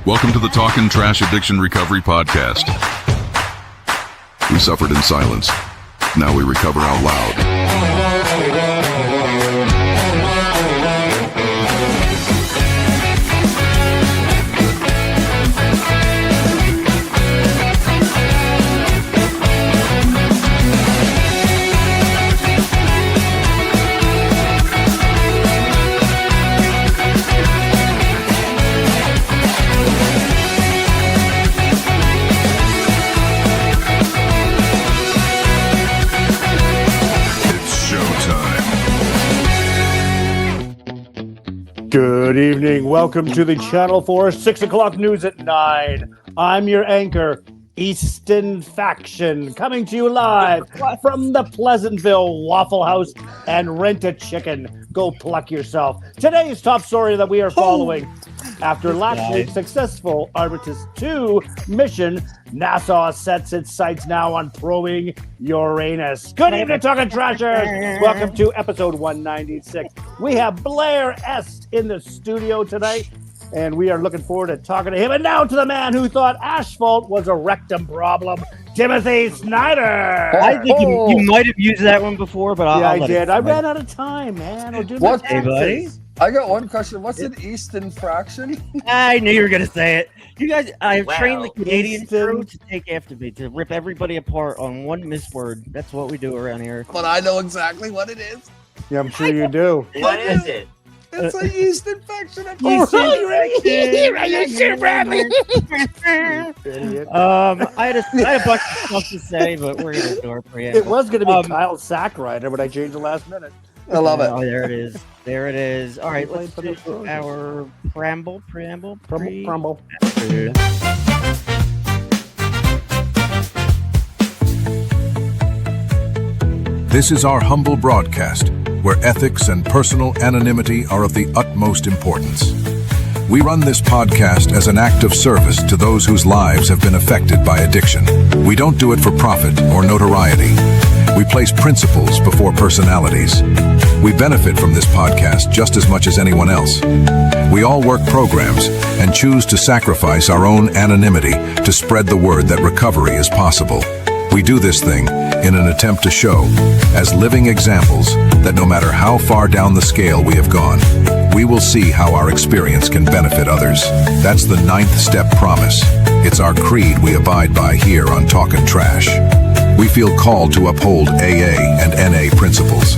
Welcome to the Talkin Trash Addiction Recovery Podcast. We suffered in silence. Now we recover out loud. Good evening. Welcome to the Channel 4 6 o'clock news at 9. I'm your anchor, Easton Faction, coming to you live from the Pleasantville Waffle House and Rent a Chicken. Go pluck yourself. Today's top story that we are following. After last week's successful Artemis 2 mission, NASA sets its sights now on probing Uranus. Good evening, Talkin Trashers. Welcome to episode 196. We have Blair S in the studio tonight, and we are looking forward to talking to him. And now to the man who thought asphalt was a rectum problem, Timothy Snyder. I think you might have used that one before, but I did. I ran out of time, man. I'll do What? hey, buddy? I got one question. What's an Easton fraction? I knew you were going to say it. You guys, I've trained the Canadian Easton. crew to take after me, to rip everybody apart on one misword. That's what we do around here. But I know exactly what it is. Yeah, I'm sure you do. What is it? It's a yeast infection. I had a bunch of stuff to say, but we're going to ignore it for you. It was going to be Kyle Sackrider, but I changed the last minute. I love it. Oh, there it is. There it is. All right, let's do our preamble. Crumble. This is our humble broadcast, where ethics and personal anonymity are of the utmost importance. We run this podcast as an act of service to those whose lives have been affected by addiction. We don't do it for profit or notoriety. We place principles before personalities. We benefit from this podcast just as much as anyone else. We all work programs and choose to sacrifice our own anonymity to spread the word that recovery is possible. We do this thing in an attempt to show, as living examples, that no matter how far down the scale we have gone, we will see how our experience can benefit others. That's the 9th step promise. It's our creed we abide by here on Talkin Trash. We feel called to uphold AA and NA principles.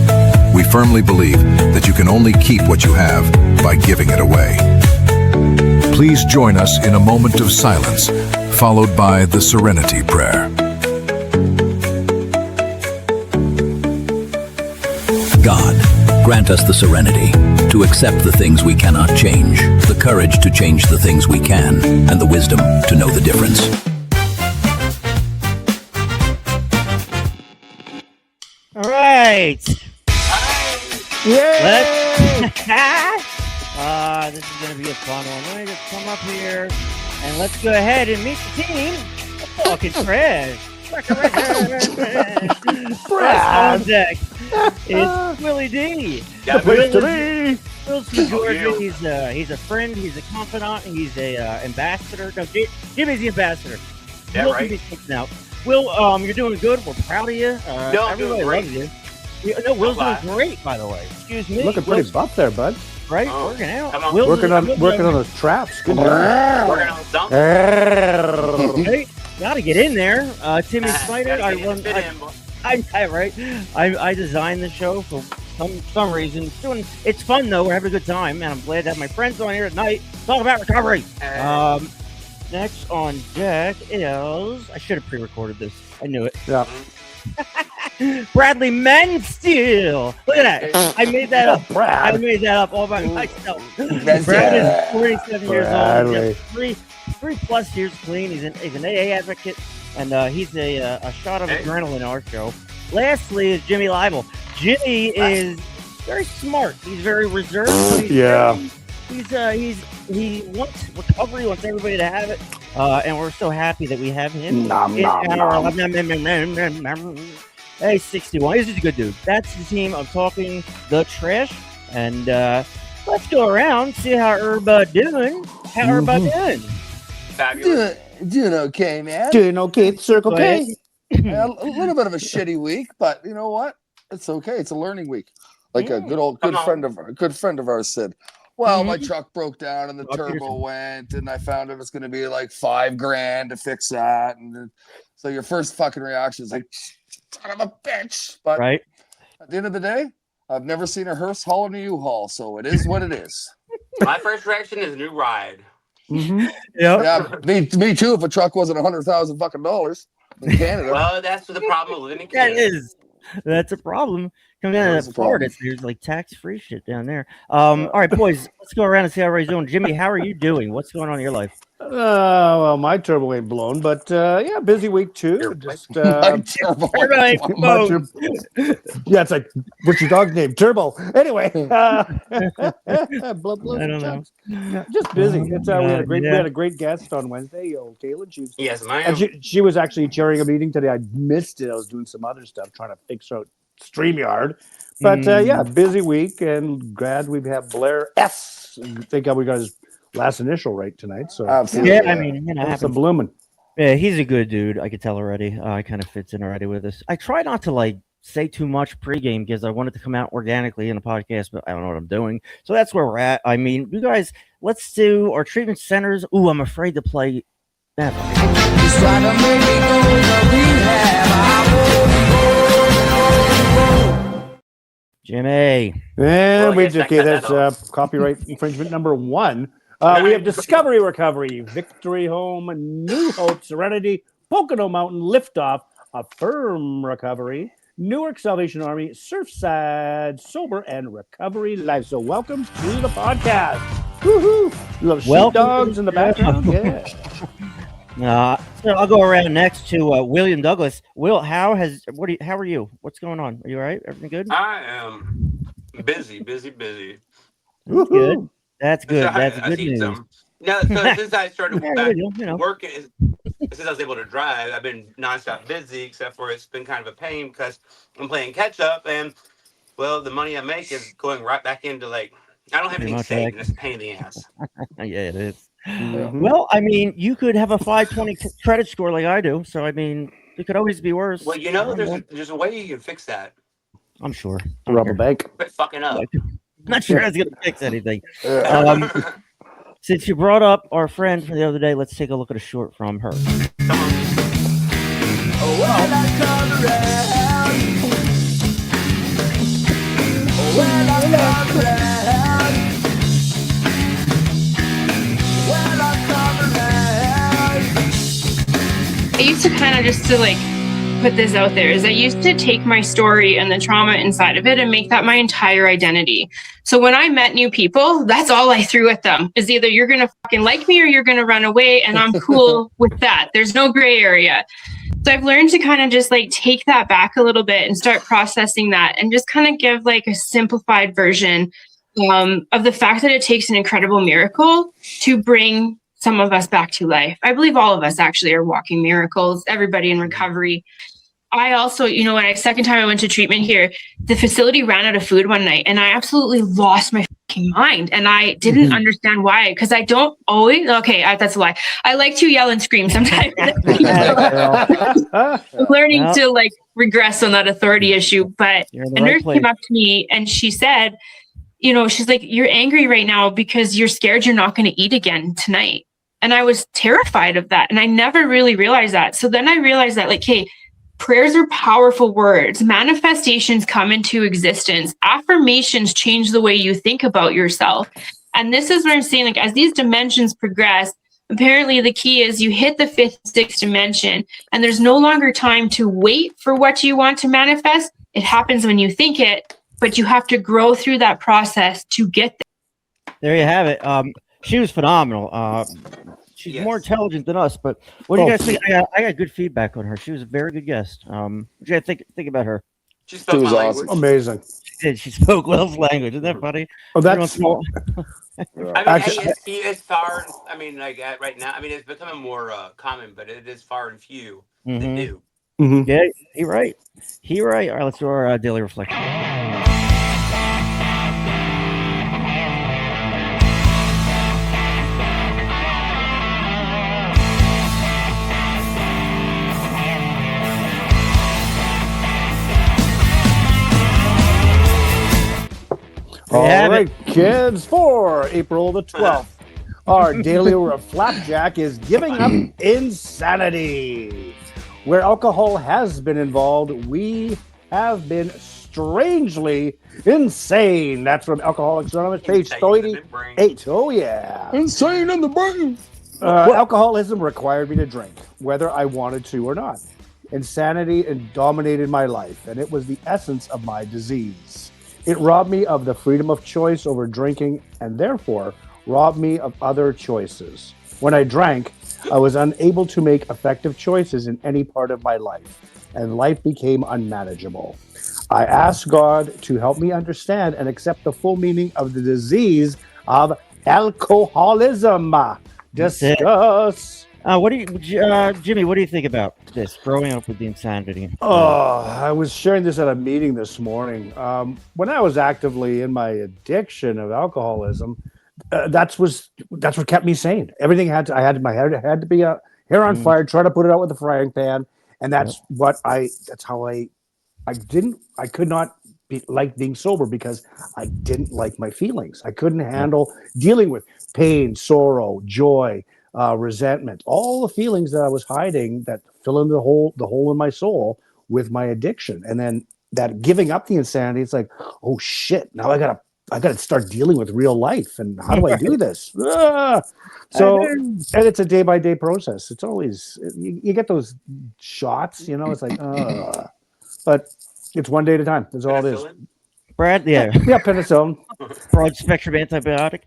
We firmly believe that you can only keep what you have by giving it away. Please join us in a moment of silence, followed by the Serenity Prayer. God, grant us the serenity to accept the things we cannot change, the courage to change the things we can, and the wisdom to know the difference. All right. Yay! This is going to be a fun one. Let me just come up here and let's go ahead and meet the team. Talkin Trash. Brad. On deck. It's Willie D. Will's from Georgia. He's a friend. He's a confidant. He's a ambassador. No, Jimmy's the ambassador. Yeah, Will right. can be taken out. Will, you're doing good. We're proud of you. No, I'm everybody doing great. loves you. No, Will's doing great, by the way. Excuse me. Looking pretty buff there, bud. Right, Oh, working out. come on. Will's Working on Will's those traps. Good job. Working on something. Hey, gotta get in there. Timmy Snyder, Gotta I get run. fit in, boy. I designed the show for some reason. It's fun though. We're having a good time, and I'm glad to have my friends on here at night. Talk about recovery. Next on deck is I should have pre-recorded this. I knew it. Yeah. Bradley Mansfield. Look at that. I made that up. Brad. I made that up all by myself. That's Brad it. is 47 years old. Bradley. He has three plus years clean. He's an AA advocate, and he's a shot of adrenaline in our show. Lastly is Jimmy Leibel. Jimmy is very smart. He's very reserved. But he wants recovery. Wants everybody to have it. And we're so happy that we have him. Hey, 61. He's just a good dude. That's the team. I'm talking the trash. And let's go around, see how everybody doing. How everybody doing? Fabulous. Doing okay, man. Doing okay, Circle K. Yeah, a little bit of a shitty week, but you know what? It's okay. It's a learning week. Like a good friend of ours said. Well, my truck broke down and the turbo went, and I found it was going to be like $5,000 to fix that. And then, so your first fucking reaction is like, son of a bitch. But Right. at the end of the day, I've never seen a hearse hauling a U-Haul, so it is what it is. My first reaction is new ride. Mm-hmm. Yeah, me too. If a truck wasn't $100,000 fucking dollars in Canada. Well, that's the problem with living in That Canada. is. That's a problem. Coming down to Florida, there's like tax-free shit down there. All right, boys, let's go around and see how everybody's doing. Jimmy, how are you doing? What's going on in your life? Well, my turbo ain't blown, but yeah, busy week too. Just My turbo. my yeah, it's like what's your dog's name? Turbo. Anyway, blood I don't know. Yeah, just busy. It's we had a great guest on Wednesday. Caitlin. Yes, ma'am. And she was actually chairing a meeting today. I missed it. I was doing some other stuff trying to fix out StreamYard. But yeah, busy week, and glad we have Blair S. Thank God we got his last initial right tonight. So Absolutely. Yeah, I mean, you know, that's a blooming. Yeah, he's a good dude. I could tell already. He kind of fits in already with us. I try not to like say too much pregame because I want it to come out organically in a podcast, but I don't know what I'm doing. So that's where we're at. I mean, you guys, let's do our treatment centers. Ooh, I'm afraid to play. Jimmy. And Well, that's copyright infringement number 1. We have Discovery Recovery, Victory Home, New Hope, Serenity, Pocono Mountain, Liftoff, Affirm Recovery, Newark Salvation Army, Surfside, Sober, and Recovery Life. So welcome to the podcast. Woohoo! Little sheepdogs in the background. Yeah. So I'll go around next to William Douglas. Will, how are you? What's going on? Are you all right? Everything good? I am busy. That's good. That's good. That's good news. Now, so since I started working, since I was able to drive, I've been nonstop busy, except for it's been kind of a pain because I'm playing catch up, and well, the money I make is going right back into like I don't have anything saved, and it's a pain in the ass. Yeah, it is. Mm-hmm. Well, I mean, you could have a 520 credit score like I do, so I mean, it could always be worse. Well, you know, there's a way you can fix that. I'm sure. Rubber bank. Quit fucking up. I'm not sure it's gonna fix anything. Since you brought up our friend from the other day, let's take a look at a short from her. I used to kind of just to like put this out there is I used to take my story and the trauma inside of it and make that my entire identity. So when I met new people, that's all I threw at them is either you're going to fucking like me or you're going to run away. And I'm cool with that. There's no gray area. So I've learned to kind of just like take that back a little bit and start processing that and just kind of give like a simplified version of the fact that it takes an incredible miracle to bring some of us back to life. I believe all of us actually are walking miracles, everybody in recovery. I also, when second time I went to treatment here, the facility ran out of food one night and I absolutely lost my fucking mind. And I didn't understand why, because I don't always, that's a lie. I like to yell and scream sometimes. Learning to like regress on that authority issue. But a nurse came up to me and she said, she's like, you're angry right now because you're scared you're not going to eat again tonight. And I was terrified of that. And I never really realized that. So then I realized that like, hey, prayers are powerful words. Manifestations come into existence. Affirmations change the way you think about yourself. And this is what I'm saying, like as these dimensions progress, apparently the key is you hit the 5th, 6th dimension, and there's no longer time to wait for what you want to manifest. It happens when you think it, but you have to grow through that process to get there. There you have it. She was phenomenal. She's more intelligent than us, but what do you guys think? I got good feedback on her. She was a very good guest. What do you guys think about her? She spoke my language. Amazing. She did. She spoke Will's language. Isn't that funny? Oh, that's it's far. I mean, like right now, I mean, it's becoming more common, but it is far and few that do. Mm-hmm. Yeah, he right. All right, let's do our daily reflection. All right, kids, for April the 12th, our daily flapjack is giving up insanity. Where alcohol has been involved, we have been strangely insane. That's from Alcoholics Anonymous, page 38. Oh, yeah. Insane in the brain. Alcoholism required me to drink, whether I wanted to or not. Insanity dominated my life, and it was the essence of my disease. It robbed me of the freedom of choice over drinking, and therefore robbed me of other choices. When I drank, I was unable to make effective choices in any part of my life, and life became unmanageable. I asked God to help me understand and accept the full meaning of the disease of alcoholism. Discuss. What do you, Jimmy? What do you think about this? Growing up with the insanity. I was sharing this at a meeting this morning. When I was actively in my addiction of alcoholism, that's what kept me sane. Everything had to be a hair on fire. Try to put it out with a frying pan, and that's how I could not like being sober because I didn't like my feelings. I couldn't handle dealing with pain, sorrow, joy, resentment, all the feelings that I was hiding that fill in the hole in my soul with my addiction. And then that giving up the insanity, it's like, oh shit, now I gotta start dealing with real life. And how do I do this? So, and it's a day by day process. It's always, you get those shots, it's like, but it's one day at a time. That's all it is. Brad, yeah, penicillin. Broad spectrum antibiotic.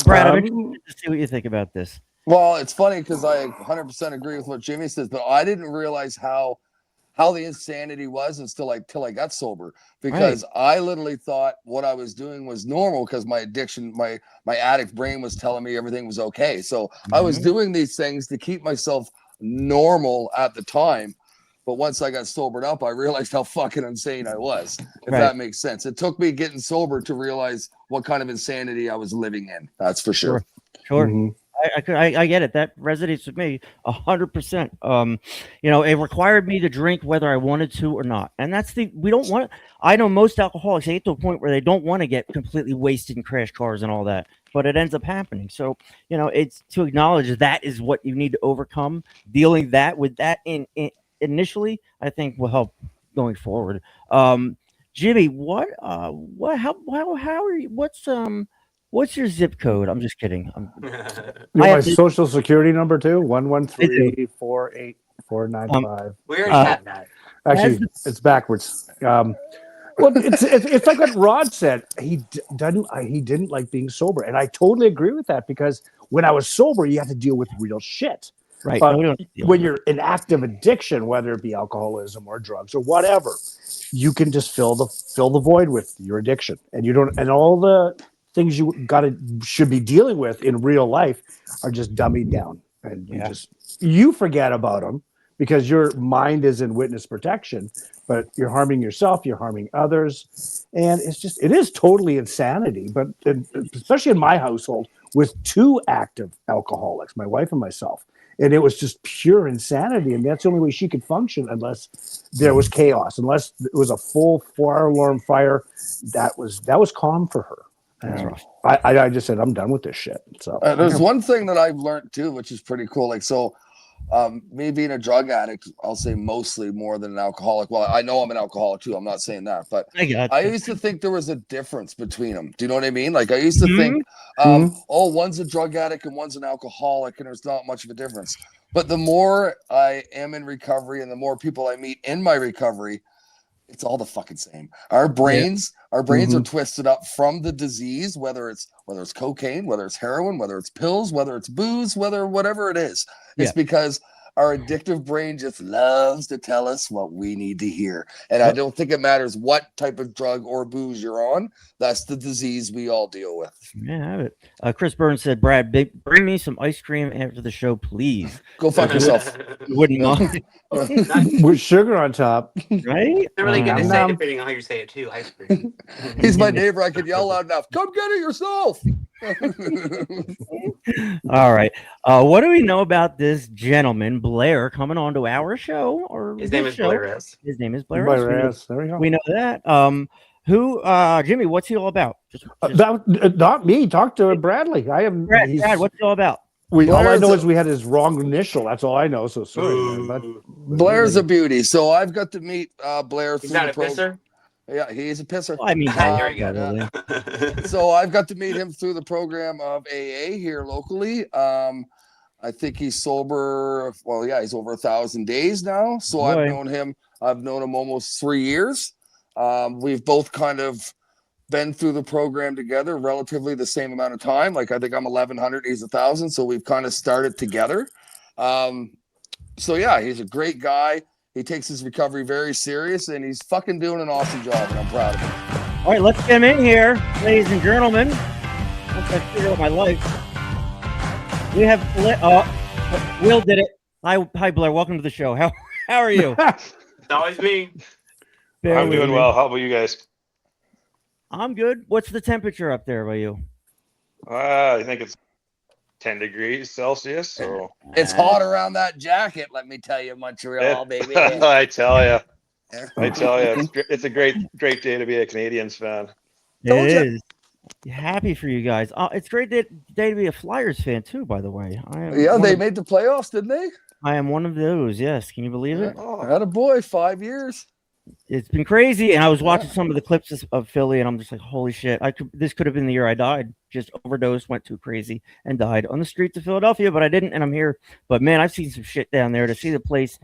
Brad, I'm interested to see what you think about this. Well, it's funny because I 100% agree with what Jimmy says, but I didn't realize how the insanity was until I got sober, because I literally thought what I was doing was normal because my addiction, my addict brain was telling me everything was okay. So I was doing these things to keep myself normal at the time. But once I got sobered up, I realized how fucking insane I was, if that makes sense. It took me getting sober to realize what kind of insanity I was living in. That's for sure. Sure. Mm-hmm. I get it. That resonates with me 100%. It required me to drink whether I wanted to or not. And we don't want, I know most alcoholics, they get to a point where they don't want to get completely wasted in crash cars and all that, but it ends up happening. So, it's to acknowledge that is what you need to overcome. Dealing with that initially, I think will help going forward. Jimmy, how are you? What's your zip code? I'm just kidding. My social security number too? 113-484-995. We already had that. Actually, it's backwards. Well, it's like what Rod said. He didn't like being sober, and I totally agree with that, because when I was sober, you have to deal with real shit. Right. But when you're in active addiction, whether it be alcoholism or drugs or whatever, you can just fill the void with your addiction, and all the things you should be dealing with in real life are just dummied down, and you forget about them because your mind is in witness protection, but you're harming yourself, you're harming others, and it is totally insanity. But especially in my household with two active alcoholics, my wife and myself, and it was just pure insanity, and that's the only way she could function unless there was chaos, unless it was a full 4-alarm fire. That was calm for her. I just said, I'm done with this shit. So there's one thing that I've learned too, which is pretty cool. Me being a drug addict, I'll say mostly more than an alcoholic. Well, I know I'm an alcoholic too. I'm not saying that, but I used to think there was a difference between them. Do you know what I mean? Like I used to think, one's a drug addict and one's an alcoholic, and there's not much of a difference. But the more I am in recovery and the more people I meet in my recovery, it's all the fucking same. Our brains are twisted up from the disease, whether it's cocaine, whether it's heroin, whether it's pills, whether it's booze, whatever it is. It's because our addictive brain just loves to tell us what we need to hear. And I don't think it matters what type of drug or booze you're on. That's the disease we all deal with. Yeah, I have it. Chris Burns said, Brad, bring me some ice cream after the show, please. Go fuck yourself. Wouldn't mind. With sugar on top. Right? It's really good to say, depending on how you say it too. Ice cream. He's my neighbor. I could yell loud enough. Come get it yourself. All right. What do we know about this gentleman, Blair, coming on to our show? His name is Blair S. His name is Blair S. There we go. We know that. Who, Jimmy? What's he all about? Just Not me. Talk to Bradley. I am. Brad, what's he all about? All I know is we had his wrong initial. That's all I know. So sorry, man. But Blair's a beauty. So I've got to meet Blair He's through not the a pisser. Yeah, he's a pisser. Well, I mean, There you go. So I've got to meet him through the program of AA here locally. I think he's sober. Well, yeah, he's over 1,000 days now. So Boy. I've known him almost 3 years. We've both kind of been through the program together relatively the same amount of time. Like I think I'm 1,100, he's 1,000. So we've kind of started together. So yeah, he's a great guy. He takes his recovery very serious, and he's fucking doing an awesome job, and I'm proud of him. All right, let's get him in here, ladies and gentlemen. Once I figure out my life, we have Will did it. Hi, Blair. Welcome to the show. How are you? It's always me. I'm doing well. How about you guys? I'm good. What's the temperature up there by you? I think it's 10 degrees Celsius. So it's hot around that jacket. Let me tell you, Montreal, baby. I tell you, it's a great day to be a Canadiens fan. It is. Happy for you guys. It's a great day to be a Flyers fan too. By the way, they made the playoffs, didn't they? I am one of those. Yes, can you believe it? Oh, had a boy, 5 years. It's been crazy, and I was watching some of the clips of Philly, and I'm just like, holy shit! This could have been the year I died. Just overdosed, went too crazy, and died on the streets of Philadelphia. But I didn't, and I'm here. But man, I've seen some shit down there. To see the place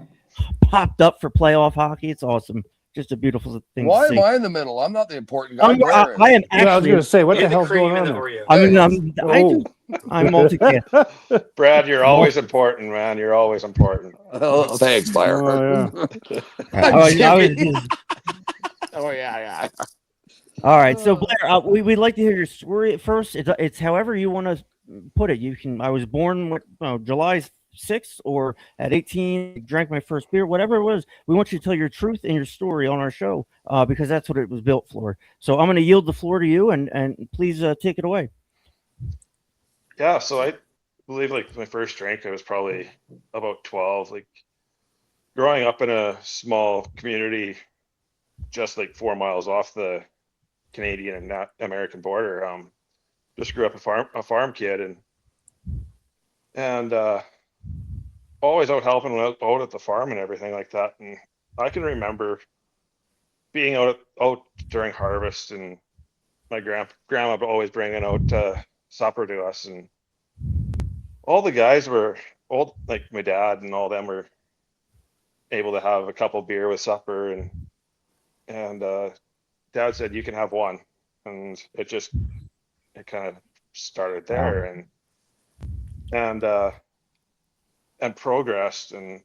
popped up for playoff hockey, it's awesome. Just a beautiful thing. Why am I in the middle? I'm not the important guy. I am actually. I was going to say, what the hell's going on? I'm multi-cast. Brad, you're always important, man. You're always important. Oh, thanks, Blair. Yeah. All right, so Blair, we'd like to hear your story at first. It's however you want to put it. You can. I was born July 6th, or at 18, drank my first beer, whatever it was. We want you to tell your truth and your story on our show because that's what it was built for. So I'm going to yield the floor to you, and please take it away. Yeah, so I believe like my first drink, I was probably about 12. Like growing up in a small community, just like 4 miles off the Canadian and American border. Just grew up a farm kid, and always out helping out at the farm and everything like that. And I can remember being out during harvest, and my grandma always bringing out supper to us, and all the guys were old, like my dad and all them were able to have a couple beer with supper, and Dad said you can have one, and it kind of started there and progressed. And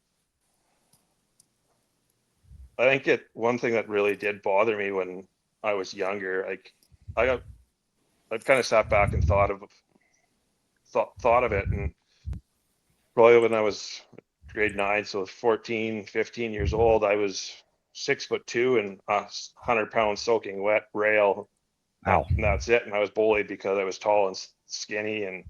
I think one thing that really did bother me when I was younger, like I kind of sat back and thought of it, and probably when I was grade 9, so 14, 15 years old, I was 6'2" and 100 pounds soaking wet rail. Wow. And that's it. And I was bullied because I was tall and skinny, and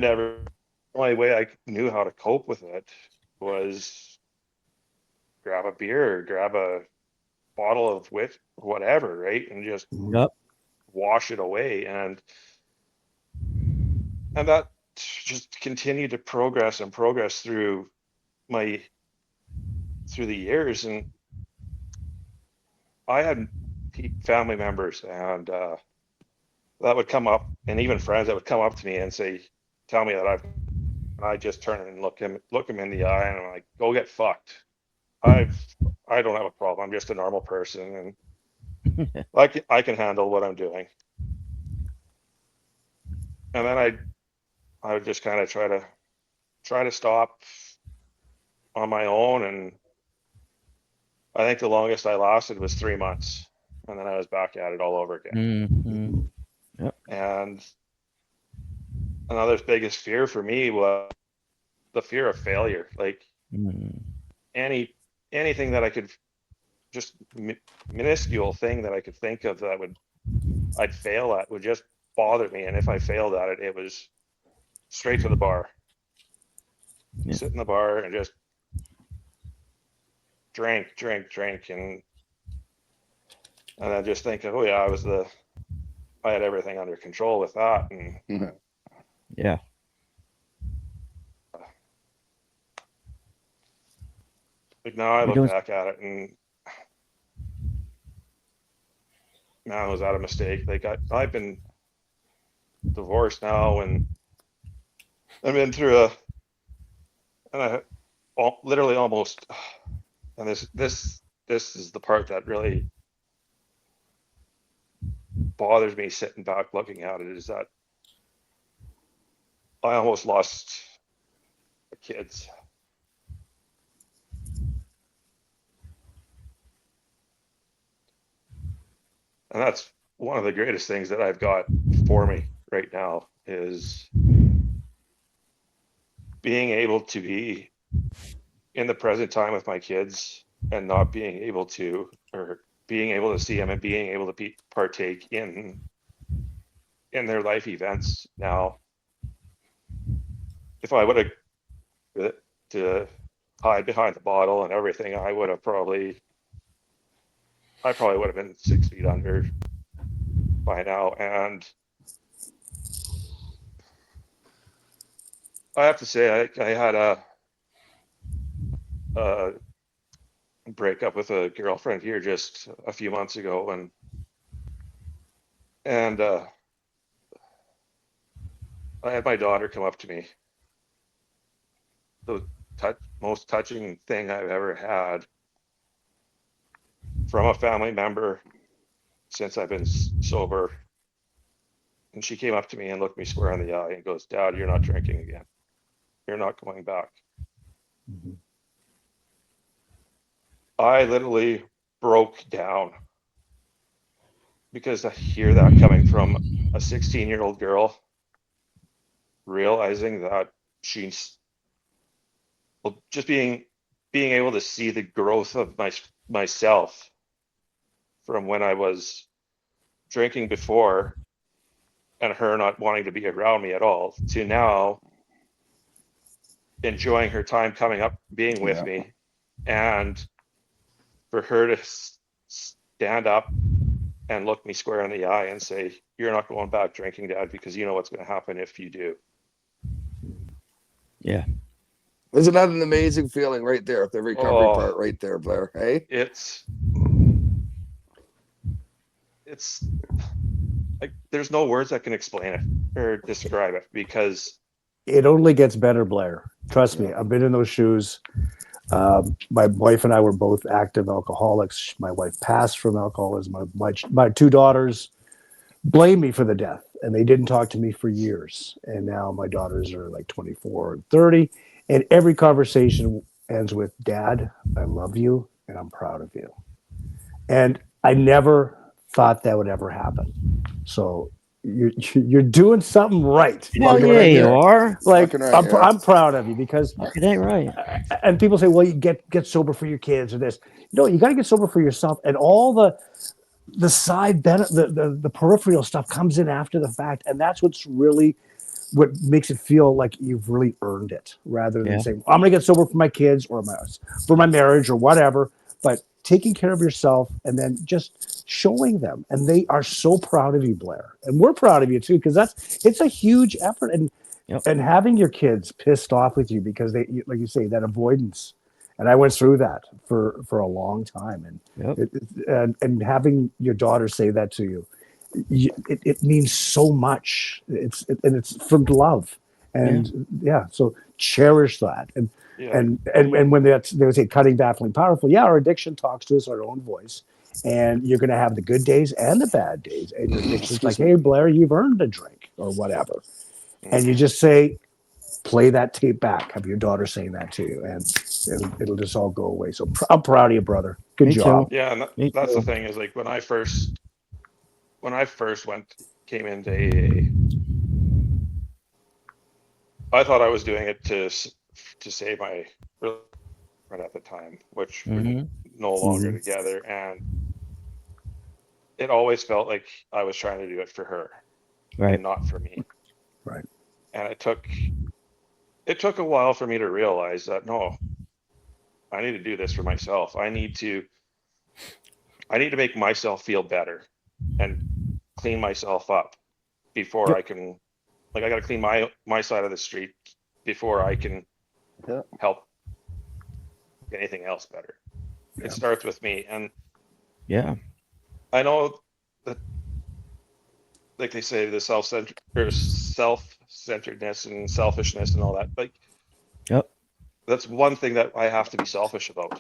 the only way I knew how to cope with it was grab a beer or grab a bottle of whatever, right? And just wash it away. And that just continued to progress through the years. And I had family members and that would come up, and even friends that would come up to me and tell me that I just turn and look him in the eye, and I'm like, go get fucked. I don't have a problem. I'm just a normal person, and I can handle what I'm doing. And then I would just kind of try to stop on my own, and I think the longest I lasted was 3 months, and then I was back at it all over again. Mm-hmm. Yep. And another biggest fear for me was the fear of failure. Like anything that I could, just minuscule thing that I could think of that I'd fail at would just bother me. And if I failed at it, it was straight to the bar. Yeah. Sit in the bar and just drink. And And I just think, oh yeah, I had everything under control with that. And Yeah. like now I You're look doing- back at it and man, was that a mistake? Like I've been divorced now and I've been through literally almost, and this is the part that really bothers me sitting back looking at it, is that I almost lost the kids. And that's one of the greatest things that I've got for me right now, is being able to be in the present time with my kids and not being able to, or being able to see them and being able to partake in their life events now. If I would have to hide behind the bottle and everything, I probably would have been 6 feet under by now. And I have to say, I had a breakup with a girlfriend here just a few months ago, and I had my daughter come up to me. The most touching thing I've ever had from a family member since I've been sober. And she came up to me and looked me square in the eye and goes, "Dad, you're not drinking again. You're not going back." Mhm. I literally broke down, because I hear that coming from a 16-year-old girl, realizing that she's, well, just being able to see the growth of myself from when I was drinking before and her not wanting to be around me at all, to now enjoying her time coming up, being with me, and for her to stand up and look me square in the eye and say, "You're not going back drinking, Dad, because you know what's going to happen if you do." Yeah. Isn't that an amazing feeling right there? The recovery part right there, Blair. Hey, it's like there's no words that can explain it or describe it, because It only gets better, Blair. Trust me, I've been in those shoes. My wife and I were both active alcoholics. My wife passed from alcoholism. My two daughters blame me for the death, and they didn't talk to me for years. And now my daughters are like 24 and 30, and every conversation ends with, "Dad, I love you, and I'm proud of you." And I never thought that would ever happen. So you're doing something right. Hell yeah, you are. Like Fucking right, I'm proud of you, because It ain't right. and people say, well, you get sober for your kids or this. No, you got to get sober for yourself, and all the side benefit, the peripheral stuff comes in after the fact, and that's what makes it feel like you've really earned it, rather than Yeah. saying, I'm going to get sober for my kids or for my marriage or whatever. But taking care of yourself and then just showing them, and they are so proud of you, Blair, and we're proud of you too, because it's a huge effort. And having your kids pissed off with you because they, like you say, that avoidance. And I went through that for a long time, and having your daughter say that to you, it means so much. It's from love, and so cherish that. And when they would say cutting, baffling, powerful, our addiction talks to us our own voice, and you're going to have the good days and the bad days, and your addiction's like, "Hey, Blair, you've earned a drink," or whatever. And you just say, play that tape back. Have your daughter saying that to you, and it'll just all go away. So I'm proud of you, brother. Good job. Yeah, and that's the thing, is like when I first came into AA, I thought I was doing it to save my girlfriend at the time, which we're no longer together, and it always felt like I was trying to do it for her, Right. and not for me. Right. And it took a while for me to realize that, no, I need to do this for myself. I need to I need to make myself feel better and clean myself up before I can, like, I got to clean my side of the street before I can help anything else better. It starts with me. And I know that, like they say, the self-centeredness and selfishness and all that, like, that's one thing that I have to be selfish about,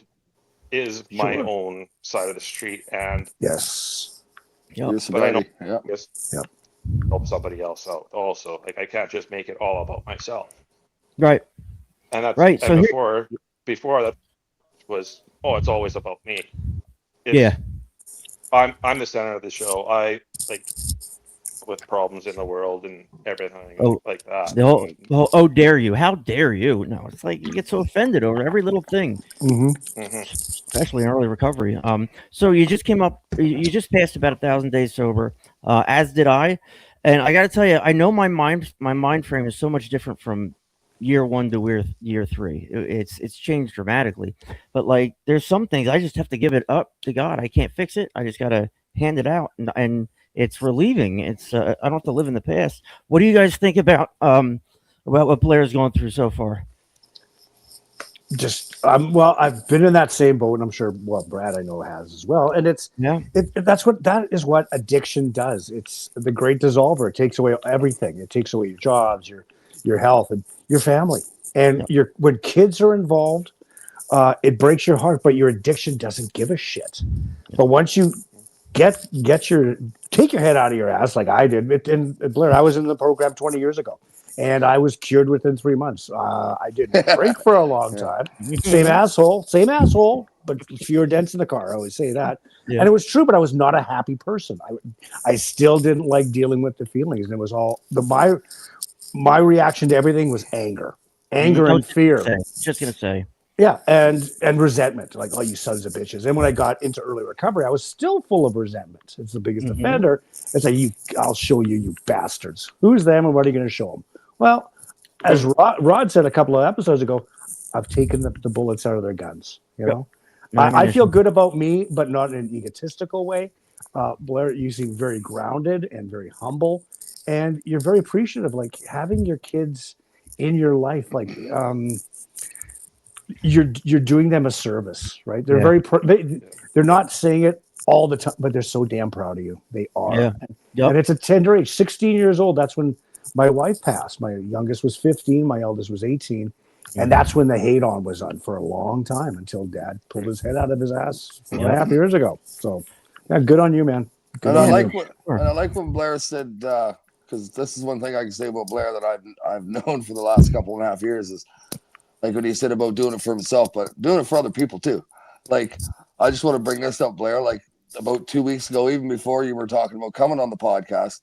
is my own side of the street. And but I know help somebody else out also. Like, I can't just make it all about myself. Right. And that's right. And So before that was, it's always about me. I'm the center of the show. I like with problems in the world and everything like that. Oh, dare you? How dare you? No, it's like you get so offended over every little thing, especially in early recovery. So you just you just passed about 1,000 days sober, as did I, and I got to tell you, I know my mind frame is so much different from year 1 to year 3. It's changed dramatically, but like there's some things I just have to give it up to God. I can't fix it. I just got to hand it out, and it's relieving. It's I don't have to live in the past. What do you guys think about what Blair's going through so far? Just well, I've been in that same boat, and I'm sure Brad I know has as well. And that is what addiction does. It's the great dissolver. It takes away everything. It takes away your jobs, your health, and your family. And when kids are involved, it breaks your heart. But your addiction doesn't give a shit. But once you take your head out of your ass like I did. And Blair, I was in the program 20 years ago, and I was cured within 3 months. I didn't drink for a long time. Same asshole, but fewer dents in the car. I always say that. And it was true, but I was not a happy person. I still didn't like dealing with the feelings. And it was all my reaction to everything was anger and fear. Just gonna say. Yeah, and resentment, like, oh, you sons of bitches. And when I got into early recovery, I was still full of resentment. It's the biggest offender. It's like, I'll show you, you bastards. Who's them and what are you going to show them? Well, as Rod said a couple of episodes ago, I've taken the bullets out of their guns. You know, I feel good about me, but not in an egotistical way. Blair, you seem very grounded and very humble, and you're very appreciative, like having your kids in your life, like. You're doing them a service, right? They're they're not saying it all the time, but they're so damn proud of you. They are. And it's a tender age. 16 years old, that's when my wife passed. My youngest was 15, my eldest was 18. And that's when the hate on was on for a long time, until Dad pulled his head out of his ass 4.5 years ago. So good on you, man. And I like what Blair said, because this is one thing I can say about Blair that I've known for the last 2.5 years is, like what he said about doing it for himself, but doing it for other people too. Like, I just want to bring this up, Blair. Like, about 2 weeks ago, even before you were talking about coming on the podcast,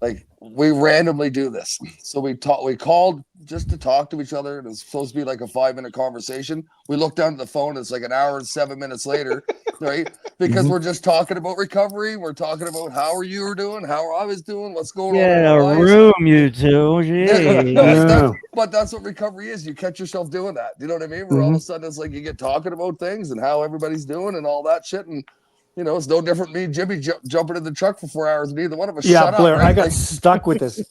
like, we randomly do this. So we called just to talk to each other, and it's supposed to be like a 5-minute conversation. We look down at the phone, it's like an hour and 7 minutes later, right? Because we're just talking about recovery. We're talking about how you were doing, how I was doing, what's going on in our lives. Room, you two. But that's what recovery is. You catch yourself doing that. You know what I mean? Where all of a sudden it's like you get talking about things and how everybody's doing and all that shit. And you know, it's no different than me, Jimmy, jumping in the truck for 4 hours. Neither one of us shut Blair, up. Right? I got stuck with this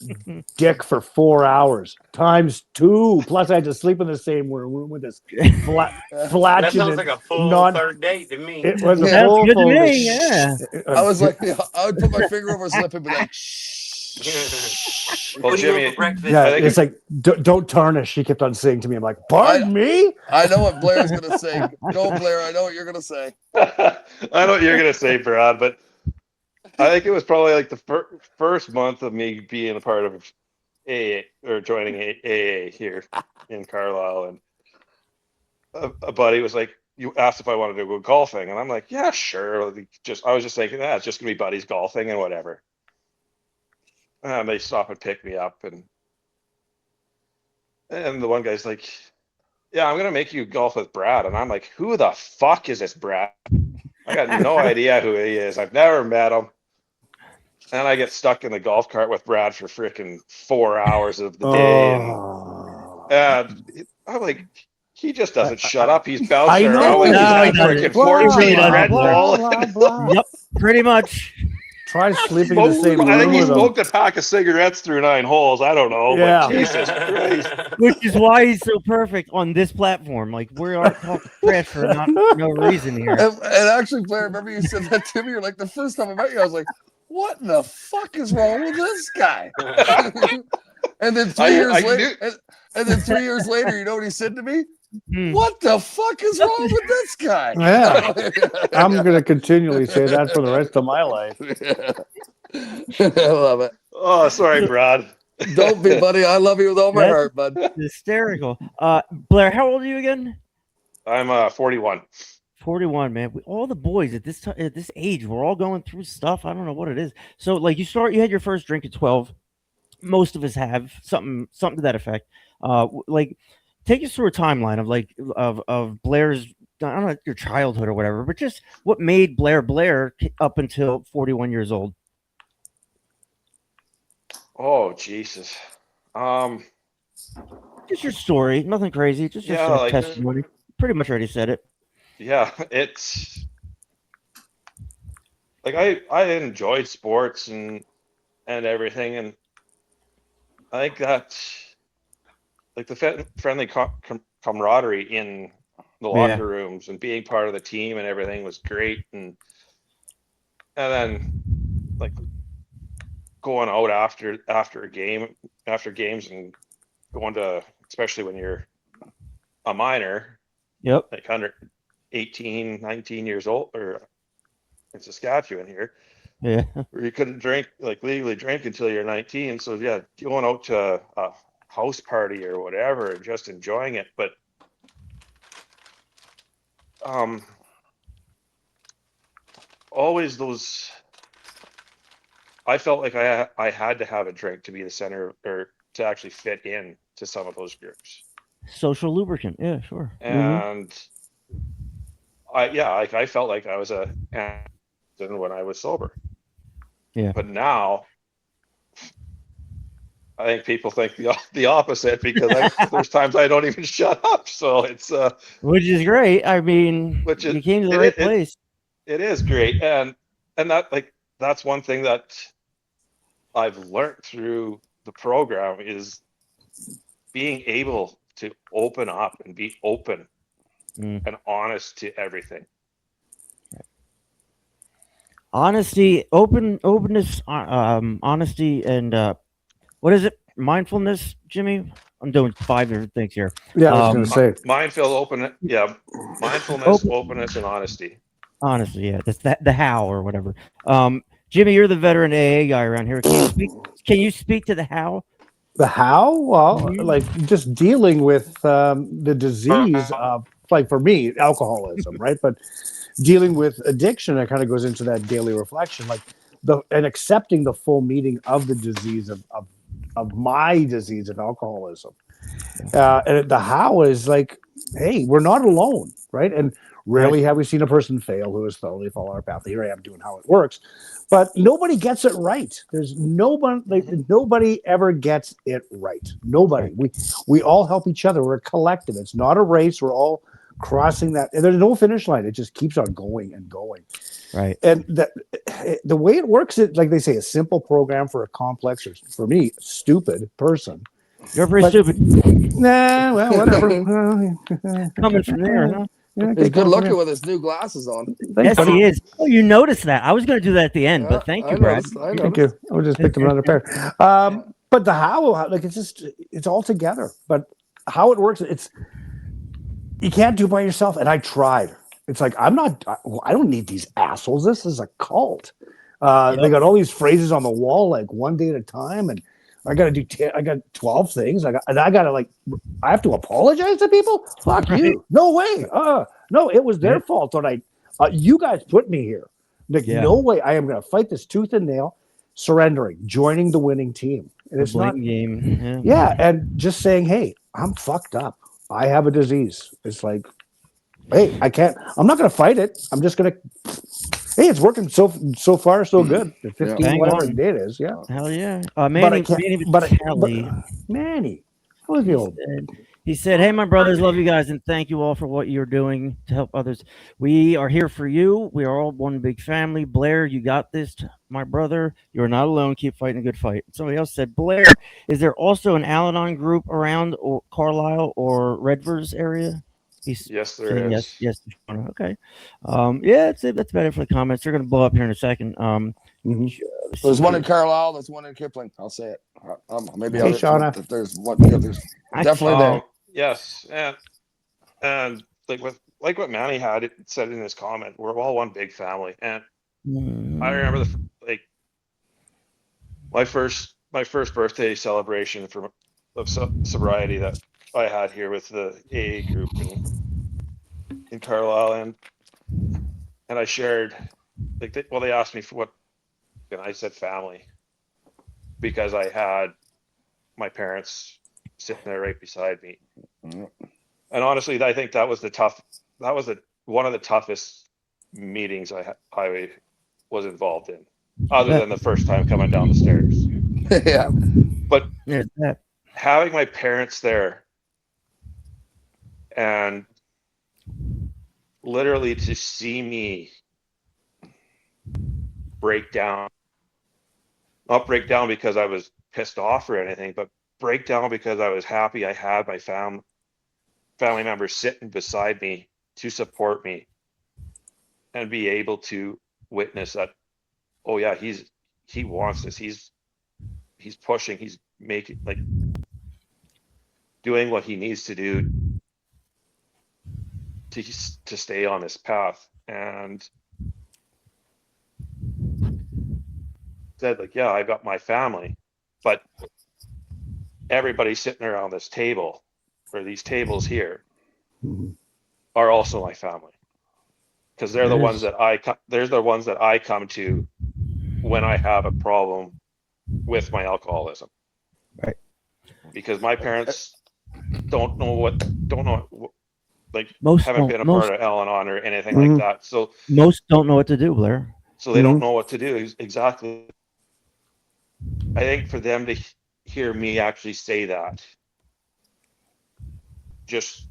dick for 4 hours times 2. Plus, I had to sleep in the same room with this flatulent. That sounds like a full third date to me. It was a full to me, yeah. I was like, I would put my finger over his lip and be like, Well, Jimmy, it's like, don't tarnish. She kept on saying to me, I'm like, pardon me? I know what Blair's going to say. Go, Blair. I know what you're going to say. I know what you're going to say, Brad, but I think it was probably like the first month of me being a part of AA or joining AA here in Carlisle. And a buddy was like, you asked if I wanted to go golfing. And I'm like, yeah, sure. I was just thinking, it's just going to be buddies golfing and whatever. And they stop and pick me up, and the one guy's like, yeah, I'm gonna make you golf with Brad. And I'm like, who the fuck is this Brad? I got no idea who he is. I've never met him. And I get stuck in the golf cart with Brad for freaking 4 hours of the day. And I'm like, He just doesn't shut up. He's bouncing I know. around like No, he he's had doesn't. freaking 14 He really Red doesn't, Bull. Yep, pretty much. Try sleeping in the same I think room he with him. smoked a pack of cigarettes through 9 holes. I don't know, Yeah. but Jesus Christ. Which is why he's so perfect on this platform. Like we aren't talking trash for no reason here. And actually, Blair, remember you said that to me? You're like, the first time I met you, I was like, what in the fuck is wrong with this guy? And then 3 years later, and then 3 years later, you know what he said to me? What the fuck is wrong with this guy? Yeah. I'm going to continually say that for the rest of my life. I love it. Oh, sorry, Brad. Don't be, buddy. I love you with all my That's heart, bud. hysterical. Blair, how old are you again? I'm 41. 41, man. All the boys at this age, we're all going through stuff. I don't know what it is. So, like, you had your first drink at 12. Most of us have something to that effect. Like, take us through a timeline of Blair's, I don't know, your childhood or whatever, but just what made Blair up until 41 years old. Oh, Jesus. Just your story, nothing crazy. Just your testimony. Pretty much already said it. Yeah, it's like I enjoyed sports and everything, and I think that like the friendly camaraderie in the locker rooms and being part of the team and everything was great, and then like going out after games and going to, especially when you're a minor, like under 18, 19 years old, or in Saskatchewan here, where you couldn't legally drink until you're 19. So yeah, going out to a house party or whatever and just enjoying it. But always those, I felt like I had to have a drink to be the center or to actually fit in to some of those groups. Social lubricant. Yeah, sure. And I felt like I was when I was sober. Yeah. But now I think people think the opposite, because there's times I don't even shut up. So it's which is great. I mean, you came to the right place. It is great, and that's one thing that I've learned through the program is being able to open up and be open and honest to everything. Honesty, openness, honesty, and what is it? Mindfulness, Jimmy? I'm doing 5 different things here. Yeah, I was going to say. Mindfulness, openness, and honesty. Honestly, yeah, that's the how or whatever. Jimmy, you're the veteran AA guy around here. Can you speak to the how? The how? Well, like just dealing with the disease of, like for me, alcoholism, right? But dealing with addiction, it kind of goes into that daily reflection, like and accepting the full meaning of the disease of my disease of alcoholism. And the how is like, hey, we're not alone, right? And rarely have we seen a person fail who has thoroughly followed our path. Here I am doing how it works, but nobody gets it right. There's nobody ever gets it right. Nobody. We all help each other. We're a collective. It's not a race. We're all crossing that. And there's no finish line. It just keeps on going and going. Right. And the way it works, it like they say, a simple program for a complex, or for me, stupid person. You're pretty stupid. Nah, well, whatever. Coming from there, huh? Yeah, He's good looking with his new glasses on. Yes, he is. Oh, you noticed that. I was going to do that at the end, but thank you, Brad. Thank you. I just picked another pair. But the how, like it's all together. But how it works, you can't do it by yourself. And I tried. It's like, I don't need these assholes. This is a cult. They got all these phrases on the wall, like one day at a time, and I got to do. I got 12 things. I have to apologize to people. Fuck you. No way. No, it was their fault. And you guys put me here. Like, no way. I am going to fight this tooth and nail, surrendering, joining the winning team. And it's not game. Yeah, and just saying, hey, I'm fucked up. I have a disease. It's like, hey, I'm not going to fight it. I'm just going to. Hey, it's working so far, so good. 15, whatever the date is, yeah. Hell yeah. Manny, Manny, how was the old? He said, "Hey, my brothers, love you guys, and thank you all for what you're doing to help others. We are here for you. We are all one big family. Blair, you got this, my brother. You're not alone. Keep fighting a good fight." Somebody else said, "Blair, is there also an Al-Anon group around or Carlisle or Redvers area?" He's Yes, there saying is. yes. Okay. Yeah, that's about it for the comments. They're going to blow up here in a second. There's one in Carlisle. There's one in Kipling. I'll say it. Maybe Hey, Shauna. there's one. Yeah, there's definitely there. Yes, and like what Manny had it said in his comment, we're all one big family. And I remember my first birthday celebration of sobriety that I had here with the AA group in Carlisle, and I shared they asked me for what, and I said family, because I had my parents sitting there right beside me. And honestly, I think that was one of the toughest meetings I was involved in, other than the first time coming down the stairs. Yeah. But Yeah, having my parents there and literally to see me not break down because I was pissed off or anything, but break down because I was happy I had my family members sitting beside me to support me and be able to witness that, oh yeah, he wants this. He's pushing, he's making, doing what he needs to do to stay on this path. And said, yeah, I got my family, but everybody sitting around this table, or these tables here, are also my family, because they're the ones that I come to when I have a problem with my alcoholism. Right. Because my parents haven't been a part of Al-Anon or anything like that. So most don't know what to do, Blair. So they don't know what to do. Exactly. I think for them to hear me actually say that just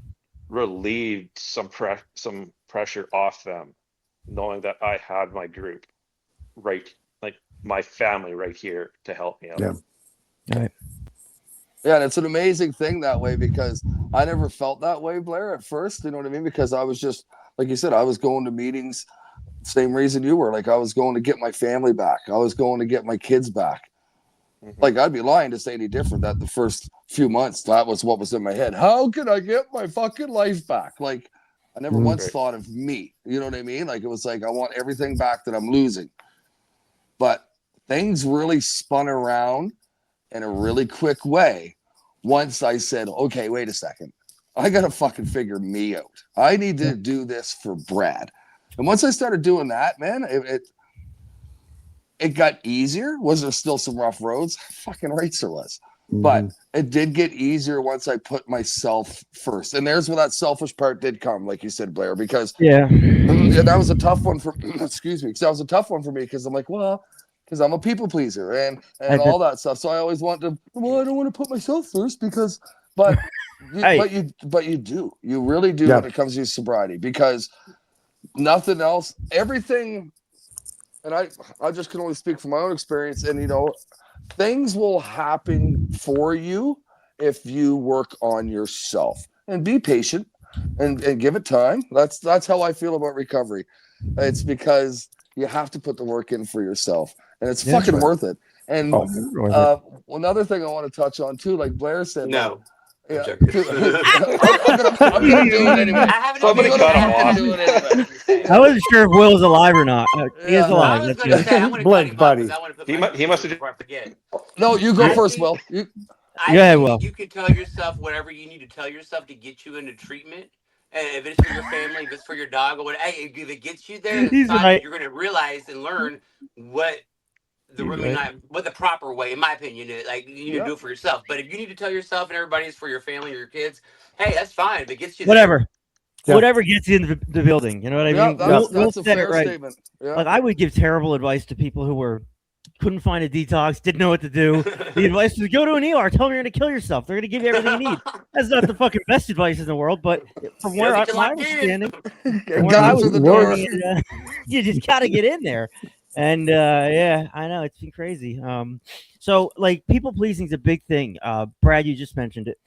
relieved some pressure off them, knowing that I had my group my family right here to help me out. Yeah. Right. Yeah, and it's an amazing thing that way, because I never felt that way, Blair, at first. You know what I mean? Because I was just, like you said, I was going to meetings, same reason you were. I was going to get my family back. I was going to get my kids back. I'd be lying to say any different that the first few months, that was what was in my head. How can I get my fucking life back? I never once thought of me. You know what I mean? It was I want everything back that I'm losing. But things really spun around in a really quick way once I said, okay, wait a second. I got to fucking figure me out. I need to do this for Brad. And once I started doing that, man, it got easier. Was there still some rough roads? Fucking right there was. But it did get easier once I put myself first. And there's where that selfish part did come, like you said, Blair, because that was a tough one for, excuse me, because that was a tough one for me, because I'm because I'm a people pleaser and all that stuff. So I always want to, I don't want to put myself first but you do. You really do when it comes to sobriety, because nothing else, everything, and I just can only speak from my own experience, and things will happen for you if you work on yourself and be patient and give it time. That's how I feel about recovery. It's because you have to put the work in for yourself, and it's fucking worth it. And another thing I want to touch on too, like Blair said, no. Yeah. I'm gonna do it anyway. Somebody cut him off. I wasn't sure if Will's alive or not. He is alive. I was going to say, I'm going to Blink, buddy. He must have. Before I forget. No, you go first, Will. Go ahead, Will. You can tell yourself whatever you need to tell yourself to get you into treatment. And if it's for your family, if it's for your dog, or whatever, if it gets you there, you're going to realize and learn what the proper way, in my opinion, is. You need to do it for yourself. But if you need to tell yourself and everybody it's for your family or your kids, hey, that's fine. If it gets you whatever gets you into the building, you know what I mean? That's a fair statement. I would give terrible advice to people who were couldn't find a detox, didn't know what to do. The advice was go to an ER, tell them you're going to kill yourself. They're going to give you everything you need. That's not the fucking best advice in the world, but from where I was standing, you just got to get in there. And yeah, I know it's been crazy. So like people pleasing is a big thing. Brad, you just mentioned it.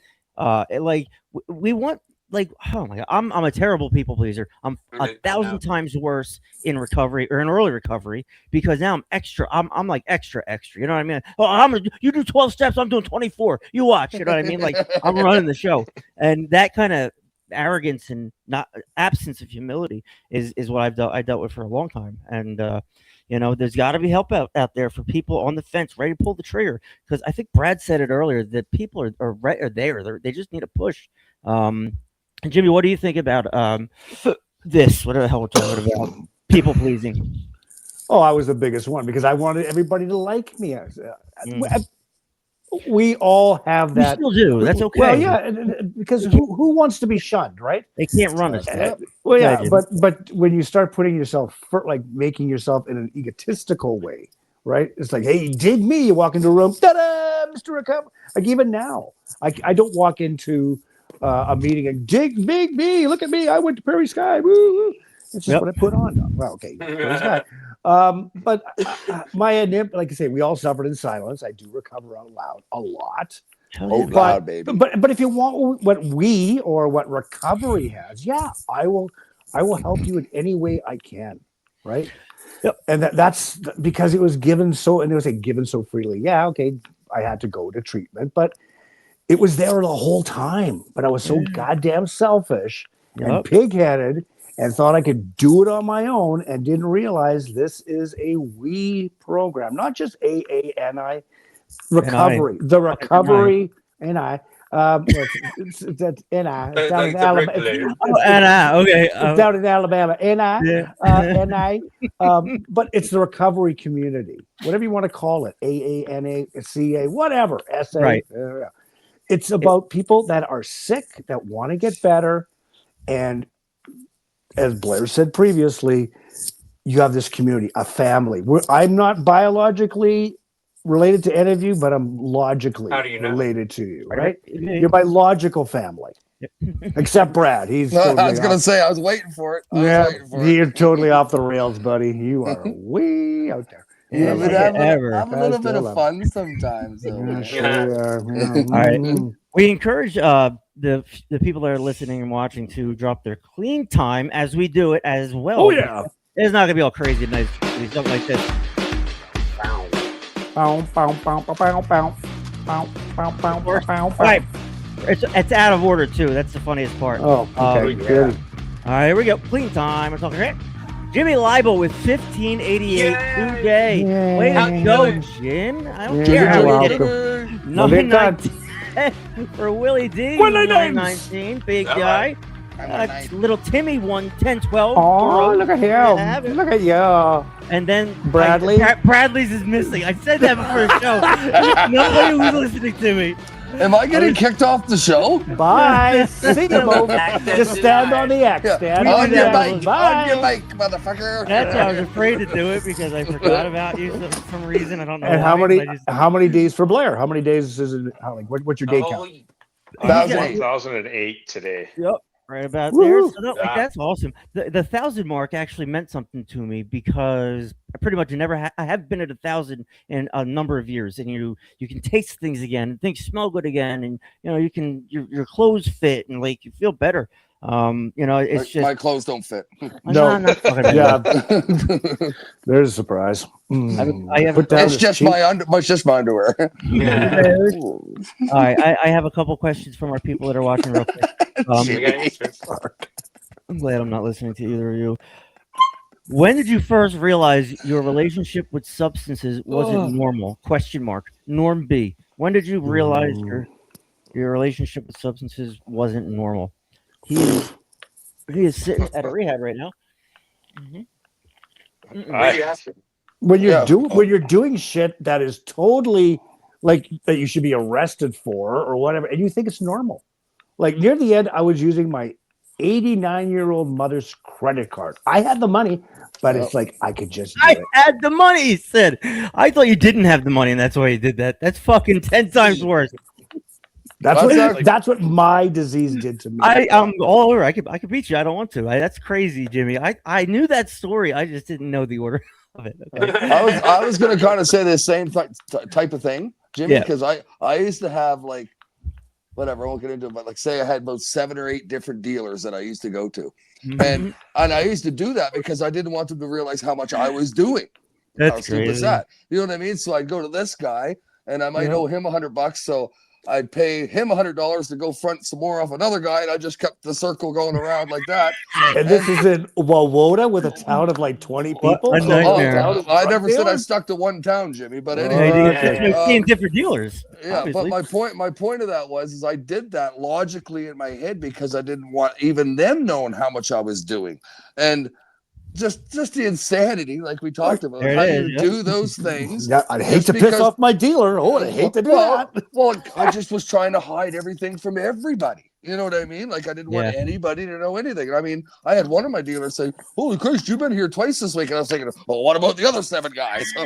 We want oh my god, I'm a terrible people pleaser. I'm 1,000 times worse in recovery or in early recovery because now I'm extra. I'm like extra. You know what I mean? Oh, you do 12 steps. I'm doing 24. You watch. You know what I mean? Like I'm running the show, and that kind of arrogance and not absence of humility is what I dealt with for a long time. And there's got to be help out there for people on the fence, ready to pull the trigger. Because I think Brad said it earlier that people are there. They just need a push. Jimmy, what do you think about this? What the hell we're talking about? People pleasing. Oh, I was the biggest one because I wanted everybody to like me. We all have that. We still do. That's okay. Well, yeah, because who wants to be shunned, right? They can't run us. Well, yeah, but when you start putting yourself making yourself in an egotistical way, right? It's like, hey, dig me. You walk into a room, ta-da, Mr. Recover. Like even now, I don't walk into a meeting and dig me. Look at me. I went to Prairie Sky. Woo, woo. It's just what I put on. Well, okay, Prairie Sky. But like I say, we all suffered in silence. I do recover out loud a lot. Loud, baby. But if you want what we or what recovery has, yeah, I will help you in any way I can. Right. Yep. And that's because it was given so, and it was given so freely. Yeah. Okay. I had to go to treatment, but it was there the whole time. But I was so goddamn selfish and pig-headed and thought I could do it on my own and didn't realize this is a we program, not just AANI recovery. The recovery NI. It's NI. It's down in Alabama. Okay. It's down in Alabama. NI. But it's the recovery community, whatever you want to call it. AANA, CA, whatever. SA. Right. It's about people that are sick, that want to get better. And as Blair said previously, you have this community, a family. I'm not biologically related to any of you, but I'm logically related to you, right? You're my logical family. Except Brad. He's I was going to say, I was waiting for it. You're totally off the rails, buddy. You are way out there. Yeah, but I'm a little bit of fun sometimes. Sure. All right. We encourage the people that are listening and watching to drop their clean time as we do it as well. Oh yeah. It's not gonna be all crazy nice stuff like this. All right. It's out of order too. That's the funniest part. Oh, okay. All right, here we go. Clean time. We're talking right. Jimmy Leibel with 1588 today. Way to go, Jim. I don't care how we did it. 919 for Willie D. 919, big guy. Little Timmy won 1012. Oh, look at him. Look at you. And then Bradley. Bradley's is missing. I said that before the show. Nobody was listening to me. Am I getting kicked off the show? Bye. See you, Mo. Just stand on the X. Stand on your mic. Bye. On your mic, motherfucker. That's why I was afraid to do it because I forgot about you for some reason. I don't know. And how many days for Blair? How many days is it? What's your day count? 1008 today. Yep. Right about there. So that's awesome. The 1,000 mark actually meant something to me because I pretty much I have been at 1,000 in a number of years, and you can taste things again, and things smell good again, and you can your clothes fit and like you feel better. It's just my clothes don't fit. No, yeah. There's a surprise. It's just my underwear. All right, I have a couple questions from our people that are watching real quick. I'm glad I'm not listening to either of you. When did you first realize your relationship with substances wasn't normal? Question mark. Norm B. When did you realize your relationship with substances wasn't normal? He is sitting at a rehab right now. When you're doing shit that is totally like that you should be arrested for or whatever, and you think it's normal. Like near the end, I was using my 89-year-old mother's credit card. I had the money, but it's like I could just do I it. had the money, he said. I thought you didn't have the money, and that's why you did that. That's fucking 10 times worse. That's what my disease did to me. I'm all over. I could beat you. I don't want to. That's crazy, Jimmy. I knew that story. I just didn't know the order of it. Okay. I was going to kind of say the same type of thing, Jimmy, Yeah. because I used to have like whatever, I won't get into it, but like say I had about 7 or 8 different dealers that I used to go to. Mhm. And I used to do that because I didn't want them to realize how much I was doing. That's How stupid is crazy. that? You know what I mean? So I'd go to this guy and I might owe him $100, so I'd pay him $100 to go front some more off another guy, and I just kept the circle going around like that. And this is in Wawota with a town of like 20 What people. a nightmare. I never said I stuck to one town, Jimmy, but anyway. That's 15 different dealers. Yeah, obviously. but my point of that is I did that logically in my head because I didn't want even them knowing how much I was doing. And just the insanity, like we talked about, There it how is, you yep. do those things. Yeah, I'd hate to piss off my dealer. Oh, I'd hate to do that. Well, I just was trying to hide everything from everybody. You know what I mean? Like I didn't want Yeah. anybody to know anything. I mean, I had one of my dealers say, "Holy Christ, you've been here twice this week," and I was thinking, "Well, what about the other 7 guys?" So,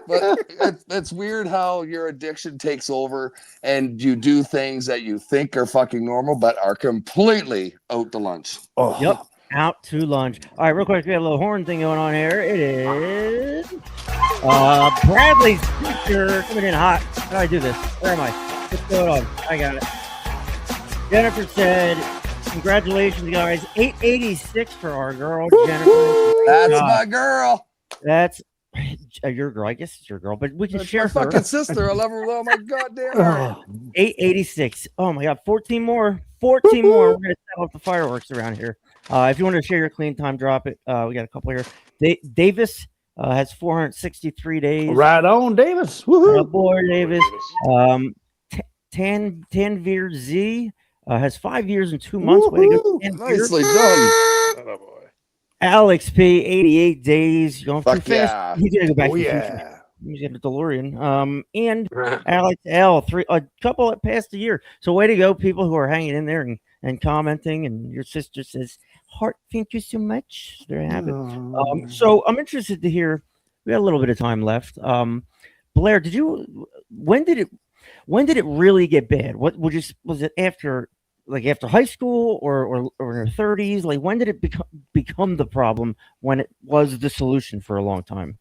but it's weird how your addiction takes over and you do things that you think are fucking normal, but are completely out to lunch. Oh. Yep. Out to lunch. All right, real quick, we got a little horn thing going on here. It is Bradley's feature coming in hot. How do I do this? Where am I? What's going on? I got it. Jennifer said, "Congratulations, guys! 886 for our girl, Jennifer." That's my girl. That's your girl. I guess it's your girl, but we can That's share my her. fucking sister. I love her with all my goddamn heart. 886. Oh my god, 14 more. 14 more. We're gonna set off the fireworks around here. If you want to share your clean time, drop it. We got a couple here. Davis has 463 days. Right on, Davis. Woohoo. Boy, Davis. Tanvir Z has 5 years and 2 months. Way to go, Tanvir. Nicely done. Oh boy. Alex P, 88 days. Going too Fuck fast. yeah. He's gonna go back Oh, to the yeah. future. He's got a DeLorean. And Alex L, a couple that passed a year. So way to go, people who are hanging in there and commenting. And your sister says, "Heart, thank you so much." There you have it. So I'm interested to hear. We got a little bit of time left. Blair, when did it really get bad? What was it after high school or in your 30s? Like when did it become the problem when it was the solution for a long time?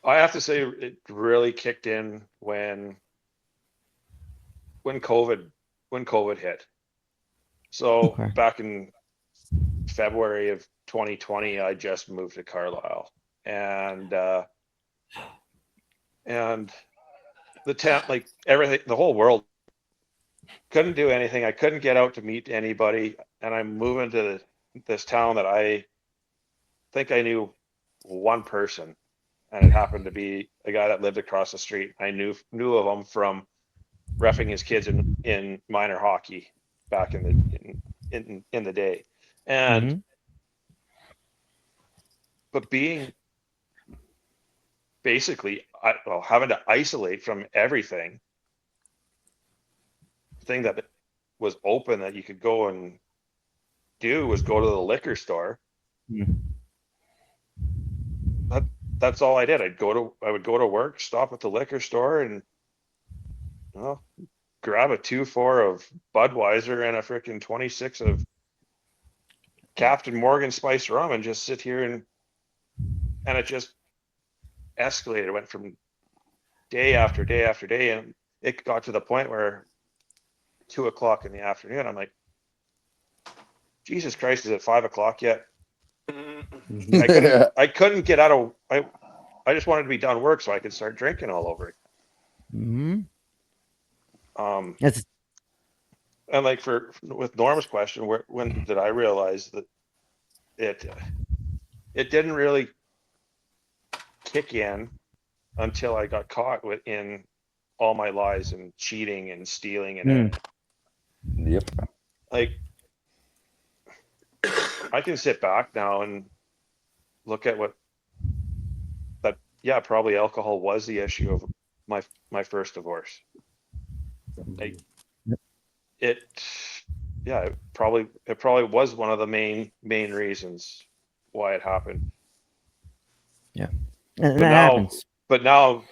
I have to say it really kicked in when COVID hit. So back in February of 2020, I just moved to Carlisle, and the town, like everything, the whole world couldn't do anything. I couldn't get out to meet anybody, and I'm moving to this town that I think I knew one person, and it happened to be a guy that lived across the street. I knew of him from reffing his kids in minor hockey back in the day, and but being basically having to isolate from everything. Thing that was open that you could go and do was go to the liquor store. That's all I did. I would go to work, stop at the liquor store, and grab a 2-4 of Budweiser and a freaking 26 of Captain Morgan spiced rum and just sit here and it just escalated. It went from day after day after day, and it got to the point where 2:00 in the afternoon, I'm like, Jesus Christ, is it 5:00 yet? I couldn't get out of. I just wanted to be done work so I could start drinking all over again. And like with Norm's question, when did I realize that it didn't really kick in until I got caught in all my lies and cheating and stealing and Yep. like I can sit back now and look at probably alcohol was the issue of my first divorce. Like it yeah, it probably was one of the main reasons why it happened. Yeah, and that happens. But now,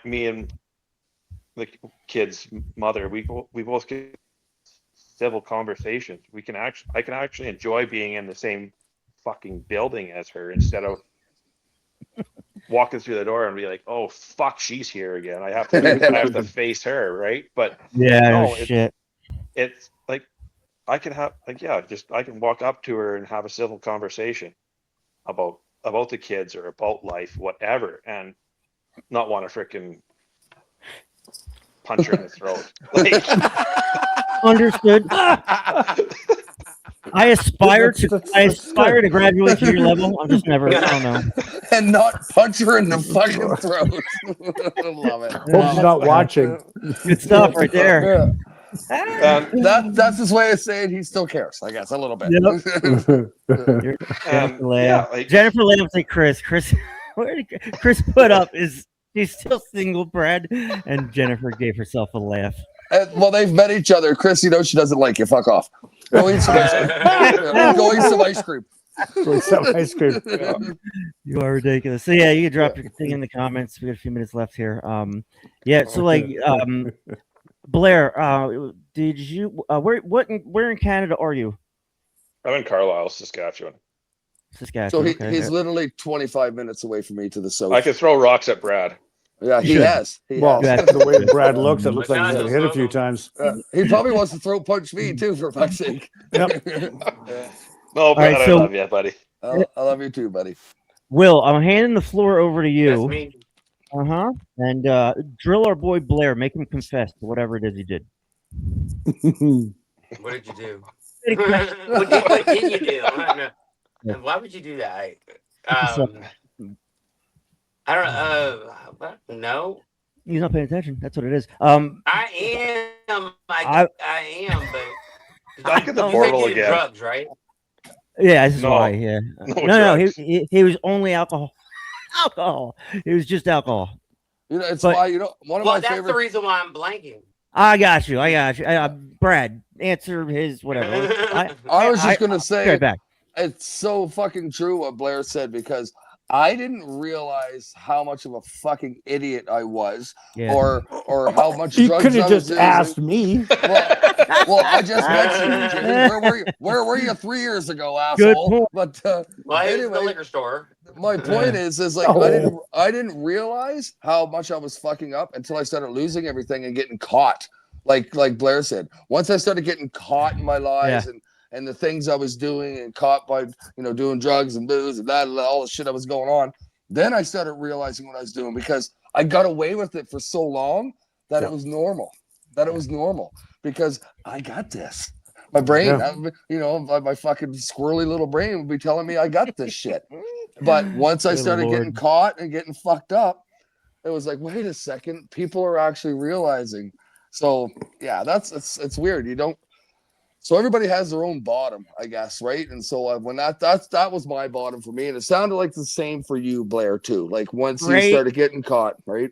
me and the kid's mother, we both get civil conversations. I can actually enjoy being in the same fucking building as her instead of walking through the door and be like, oh fuck, she's here again. I have to face her, right? But yeah, no, shit. It's like I can have I can walk up to her and have a civil conversation about the kids or about life, whatever, and not want to freaking punch her in the throat. Like, understood. I aspire to graduate to your level. I'm just never. I don't know. And not punch her in the fucking throat. I love it. Hope she's not watching. Good stuff right there. Yeah. That's his way of saying he still cares, I guess, a little bit. Yep. Jennifer Lamb say Chris. Where did Chris put up is she's still single, Brad, and Jennifer gave herself a laugh. Well, they've met each other. Chris, you know she doesn't like you. Fuck off. Go eat some ice cream. Go eat some ice cream. You are ridiculous. So yeah, you can drop your thing in the comments. We got a few minutes left here. Yeah. So like, Blair, did you where in Canada are you? I'm in Carlisle, Saskatchewan. So he's literally 25 minutes away from me to the south. I can throw rocks at Brad. Yeah, he has. The way Brad looks, it looks like he's been hit a few times. He probably wants to throat punch me too, for fuck's sake. Yep. No, Brad, I love you, buddy. I love you too, buddy. Will, I'm handing the floor over to you. That's me. And drill our boy Blair, make him confess to whatever it is he did. What did you do? what did you do? And why would you do that? I don't know. He's not paying attention. That's what it is. I am. I am, but back in the portal again. Drugs, right? Yeah, this is why. Yeah. No. He was only alcohol. It was just alcohol. You know, it's why one of my that's favorite. The reason why I'm blanking. I got you. Brad, answer his whatever. I was just gonna say. Right back. It's so fucking true what Blair said, because I didn't realize how much of a fucking idiot I was, or how much you drugs could have I just was asked me. Well, I just met you, Jimmy. Where were you 3 years ago, asshole? But anyway, the liquor store. My point is like I didn't realize how much I was fucking up until I started losing everything and getting caught. Like Blair said, once I started getting caught in my lies and the things I was doing and caught by, doing drugs and booze and that, all the shit that was going on, then I started realizing what I was doing, because I got away with it for so long that it was normal. Because I got this. My brain, my fucking squirrely little brain would be telling me I got this shit. But once I started getting caught and getting fucked up, it was like, wait a second, people are actually realizing. So yeah, it's weird. So everybody has their own bottom, I guess, right? And so when that was my bottom for me, and it sounded like the same for you, Blair, too. Like once you started getting caught, right?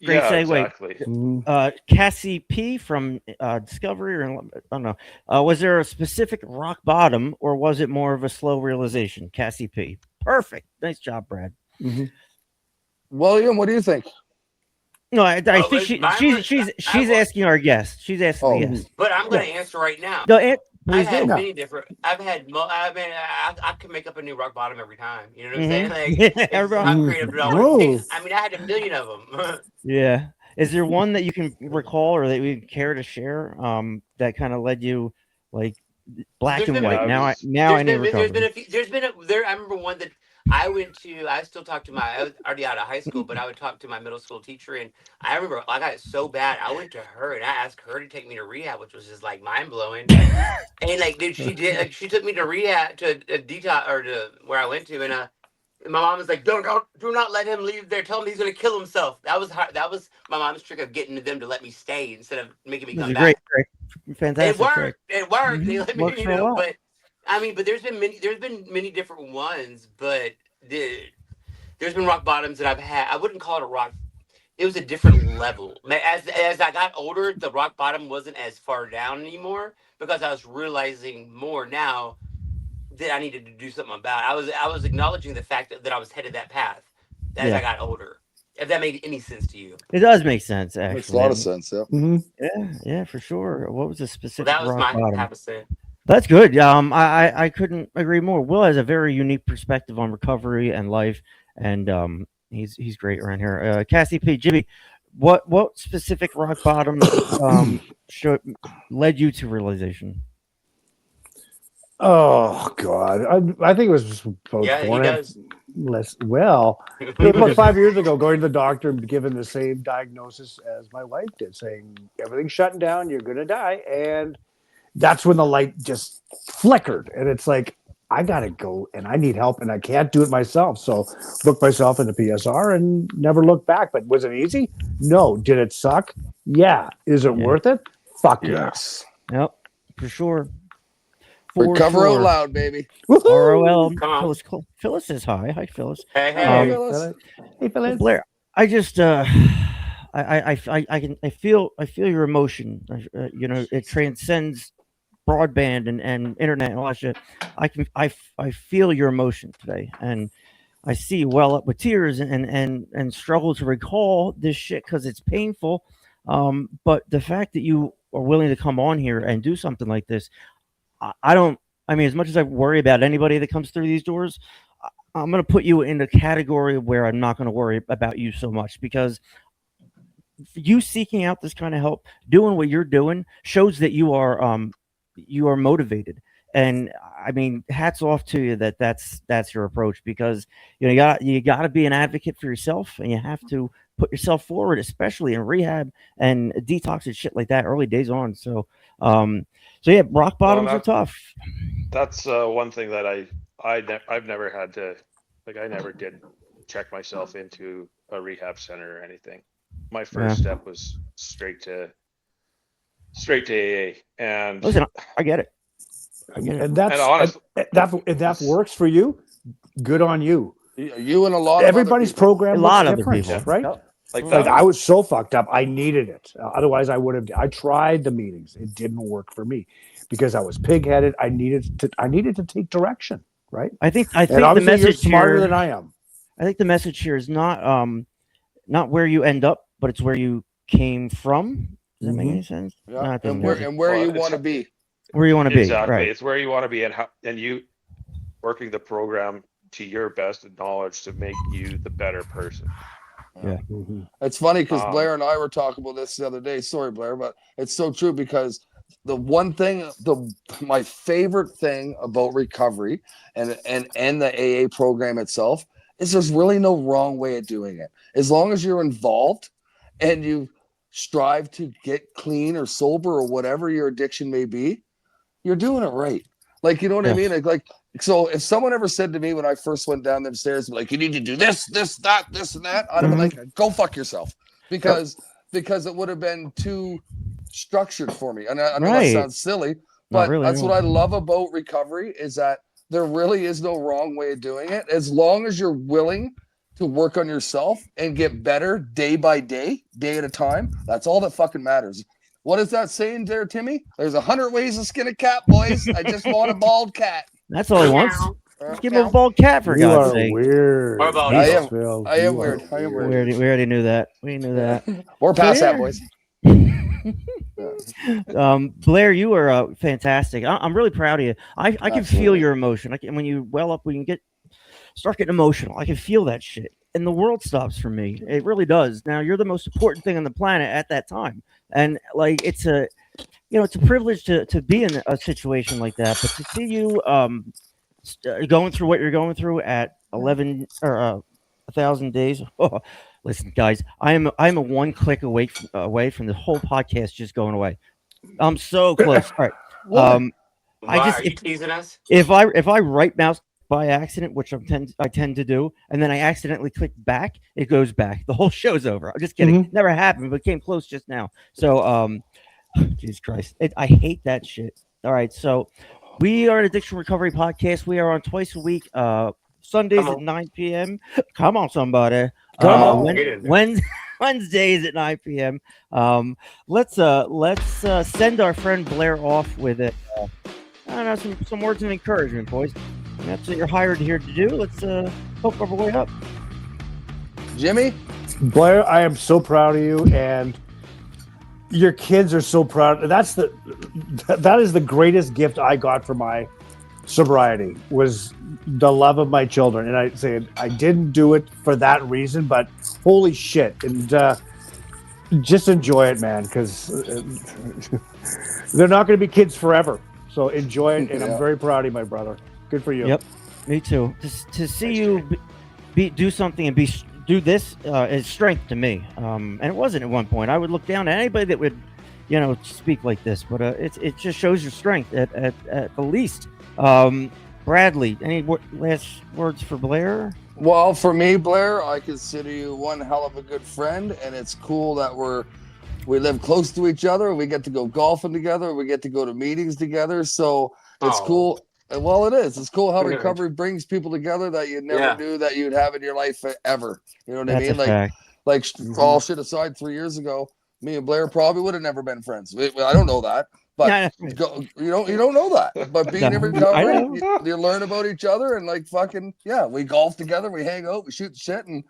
Great segue. Exactly. Cassie P from Discovery, or I don't know. Was there a specific rock bottom, or was it more of a slow realization? Cassie P. Perfect. Nice job, Brad. Mm-hmm. William, what do you think? No, I think she's asking our guest. She's asking the guest. But I'm going to answer right now. No, I've had many different. I can make up a new rock bottom every time. You know what I'm saying? Like, I'm creative. I had a million of them. Yeah. Is there one that you can recall or that we care to share? That kind of led you like black and white. I remember one that I went to. I still talk to I was already out of high school, but I would talk to my middle school teacher, and I remember I got it so bad. I went to her and I asked her to take me to rehab, which was just like mind blowing. And she took me to rehab, to a detox, or to where I went to, and my mom was like, do not let him leave there. Tell him he's gonna kill himself. That was my mom's trick of getting them to let me stay instead of making me come back. Great. Fantastic. It worked. They let me, but but there's been many different ones, but there's been rock bottoms that I've had. I wouldn't call it a rock. it was a different level. As I got older, the rock bottom wasn't as far down anymore because I was realizing more now that I needed to do something about. I was acknowledging the fact that I was headed that path as I got older. If that made any sense to you. It does make sense, actually. Makes a lot of sense. Yeah. Yeah, for sure. What was the So specific that was rock my bottom? have to say. That's good. I couldn't agree more. Will has a very unique perspective on recovery and life, and he's great around here. Cassie P. Jimmy, what specific rock bottom led you to realization? Oh God, I think it was just about Yeah, he does. less. Well, it was about 5 years ago, going to the doctor and given the same diagnosis as my wife did, saying everything's shutting down, you're gonna die, and that's when the light just flickered, and it's like I gotta go, and I need help, and I can't do it myself. So looked myself into PSR and never looked back. But was it easy? No. Did it suck? Yeah. Is it worth it? Fuck Yes. Yep, for sure. Recover out loud, baby. ROL. Come on. Phyllis says hi. Hi, Phyllis. Hey, Phyllis. Hey, Phyllis. Blair, I just I feel your emotion. It transcends broadband and internet and all that shit. I feel your emotion today, and I see you well up with tears and struggle to recall this shit because it's painful. But the fact that you are willing to come on here and do something like this, I mean, as much as I worry about anybody that comes through these doors, I'm going to put you in the category where I'm not going to worry about you so much, because you seeking out this kind of help, doing what you're doing, shows that you are motivated. And I mean, hats off to you that's your approach, because you got to be an advocate for yourself, and you have to put yourself forward, especially in rehab and detox and shit like that early days on. So yeah, rock bottoms are tough. That's one thing that I've never had to, like, I never did check myself into a rehab center or anything. My first step was straight to AA. And listen, I get it. And that works for you. Good on you. You and a lot everybody's of other program. A lot looks of other different, people, right? like I was so fucked up. I needed it. Otherwise, I would have. I tried the meetings. It didn't work for me because I was pig-headed. I needed to take direction. Right. I think the obviously message you're smarter here, than I am. I think the message here is not where you end up, but it's where you came from. Does that make any sense? Yeah. And where you want to be. Where you want to be. Exactly. Right. It's where you want to be, and you working the program to your best knowledge to make you the better person. Yeah. It's funny because Blair and I were talking about this the other day. Sorry, Blair, but it's so true, because the one thing, my favorite thing about recovery and the AA program itself is there's really no wrong way of doing it. As long as you're involved and you strive to get clean or sober or whatever your addiction may be, you're doing it right. Like, you know what I mean? Like, so if someone ever said to me when I first went down them stairs, like, you need to do this, that, this, and that, I'd be like, go fuck yourself, because it would have been too structured for me. And I know that sounds silly, but that's what I love about recovery, is that there really is no wrong way of doing it. As long as you're willing to work on yourself and get better day by day, day at a time, that's all that fucking matters. What is that saying there, Timmy? There's 100 ways to skin a cat, boys. I just want a bald cat. That's all he wants. Just give him a bald cat, for God's sake. Weird. I am weird. We already knew that. We knew that. We're past that, boys. Blair, you are fantastic. I'm really proud of you. I can feel your emotion. When you well up, when you start getting emotional, I can feel that shit, and the world stops for me. It really does. Now, you're the most important thing on the planet at that time, and like it's a privilege to be in a situation like that. But to see you going through what you're going through at 11 or 1,000 days. Oh, listen, guys, I'm a one click away from the whole podcast just going away. I'm so close. All right. Are you teasing us? If I right mouse by accident, which I tend to do, and then I accidentally click back, it goes back. The whole show's over. I'm just kidding. Never happened, but came close just now. So, Jesus Christ, I hate that shit. All right, so we are an addiction recovery podcast. We are on twice a week, Sundays at 9 p.m. Come on, somebody. Wednesdays at 9 p.m. Let's send our friend Blair off with it. I don't know, some words of encouragement, boys. That's what you're hired here to do. Let's hook our way up. Jimmy? Blair, I am so proud of you, and your kids are so proud. That is the greatest gift I got for my sobriety, was the love of my children. And I say I didn't do it for that reason, but holy shit. And just enjoy it, man, because they're not going to be kids forever. So enjoy it, and I'm very proud of you, my brother. Good for you. Yep, me too. To see you do something and do this is strength to me. And it wasn't at one point. I would look down at anybody that would, speak like this. But it just shows your strength at the least. Bradley, any last words for Blair? Well, for me, Blair, I consider you one hell of a good friend, and it's cool that we live close to each other. We get to go golfing together. We get to go to meetings together. So it's cool. Well, it is. It's cool how recovery brings people together that you never knew that you'd have in your life ever. You know what I mean? Like all shit aside, 3 years ago, me and Blair probably would have never been friends. I don't know that, but you don't know that. But being in recovery, you learn about each other, and like fucking we golf together, we hang out, we shoot shit, and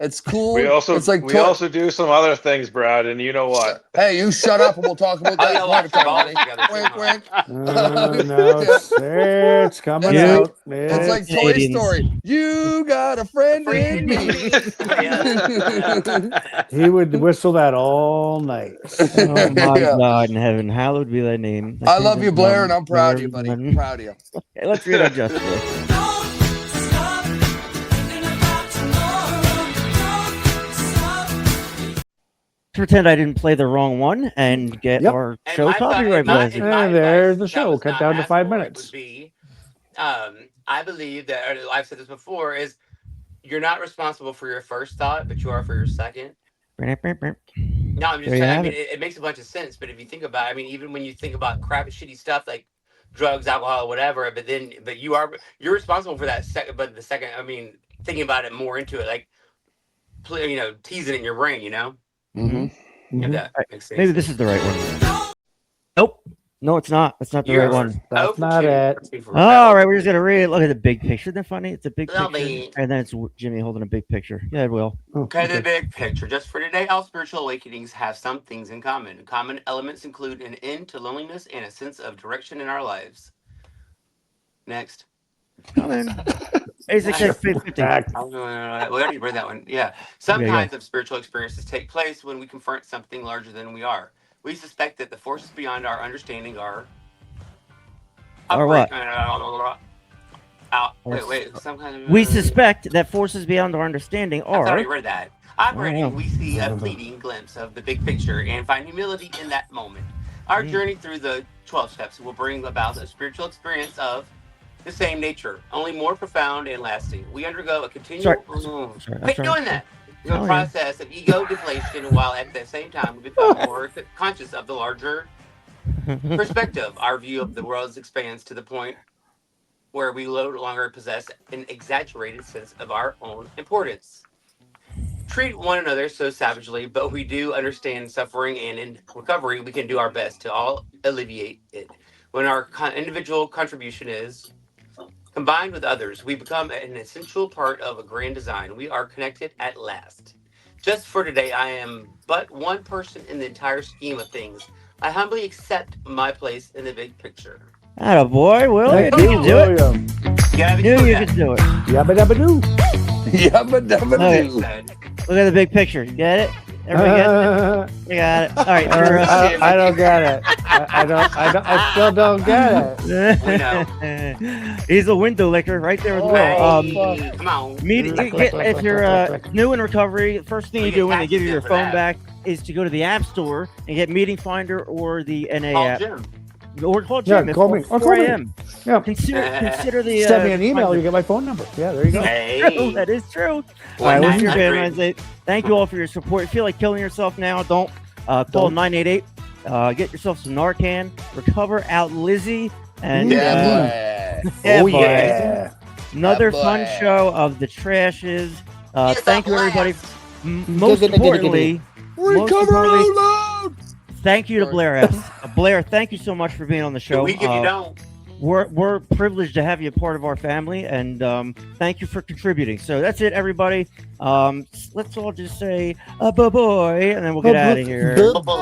it's cool. We also it's like we also do some other things, Brad, and you know what? Hey, you shut up, and we'll talk about that private time, buddy. Wink, wink. No, it's coming out. It's like Toy Story. You got a friend in me. He would whistle that all night. Oh my God in heaven, hallowed be thy name. I love you, Blair, and I'm proud of you, buddy. Proud of you. Okay, let's read our justice list. Pretend I didn't play the wrong one and get our show copyright. And there's the show. Cut down to 5 minutes. I believe that, or I've said this before, is you're not responsible for your first thought, but you are for your second. No, I'm just saying. I mean, it makes a bunch of sense. But if you think about it, I mean, even when you think about crap, shitty stuff like drugs, alcohol, whatever, but you're responsible for that second. But the second, I mean, thinking about it more into it, like, teasing it in your brain, If that makes sense. Maybe this is the right one. Nope. No, it's not. That's not the right one. That's not it. All right, we're just gonna read it. Look at the big picture. Isn't that funny? It's a big picture, and then it's Jimmy holding a big picture. Yeah, Will. Okay, the big picture. Just for today, all spiritual awakenings have some things in common. Common elements include an end to loneliness and a sense of direction in our lives. Next. Come in. Basically, we already read that one. Yeah. Some kinds of spiritual experiences take place when we confront something larger than we are. We suspect that the forces beyond our understanding are. What? Some kind of. We suspect that forces beyond our understanding are. I already read that. Operating, we see a fleeting glimpse of the big picture and find humility in that moment. Our journey through the 12 steps will bring about a spiritual experience of the same nature, only more profound and lasting. We undergo a continual process of ego deflation, while at the same time we become more conscious of the larger perspective. Our view of the world expands to the point where we no longer possess an exaggerated sense of our own importance. Treat one another so savagely, but we do understand suffering, and in recovery we can do our best to all alleviate it. When our individual contribution is combined with others, we become an essential part of a grand design. We are connected at last. Just for today, I am but one person in the entire scheme of things. I humbly accept my place in the big picture. Attaboy, Will, you can do it. Knew you could do it. Yabba dabba doo. Yabba dabba doo. Look at the big picture. You get it? Everybody get it? You got it. All right. I don't get it. I still don't get it. He's a window licker right there with Will. Come on. If you're new in recovery, the first thing you do when they give you your phone back is to go to the App Store and get Meeting Finder or the NA app. Or call Jim. Call me. 4 a.m. Yeah. Consider the. Send me an email. You get my phone number. Yeah, there you go. Hey. That is true. All right, what's your band Wednesday? Thank you all for your support. If you feel like killing yourself now, don't. Call 988. Get yourself some Narcan. Recover out Lizzie. And another fun show of the Trashes. Thank you, everybody. most importantly, thank you to Blair S. Blair, thank you so much for being on the show. Weak if you don't. We're privileged to have you part of our family, and thank you for contributing. So that's it, everybody. Let's all just say bye-bye, and then we'll get out of here. Bye-bye.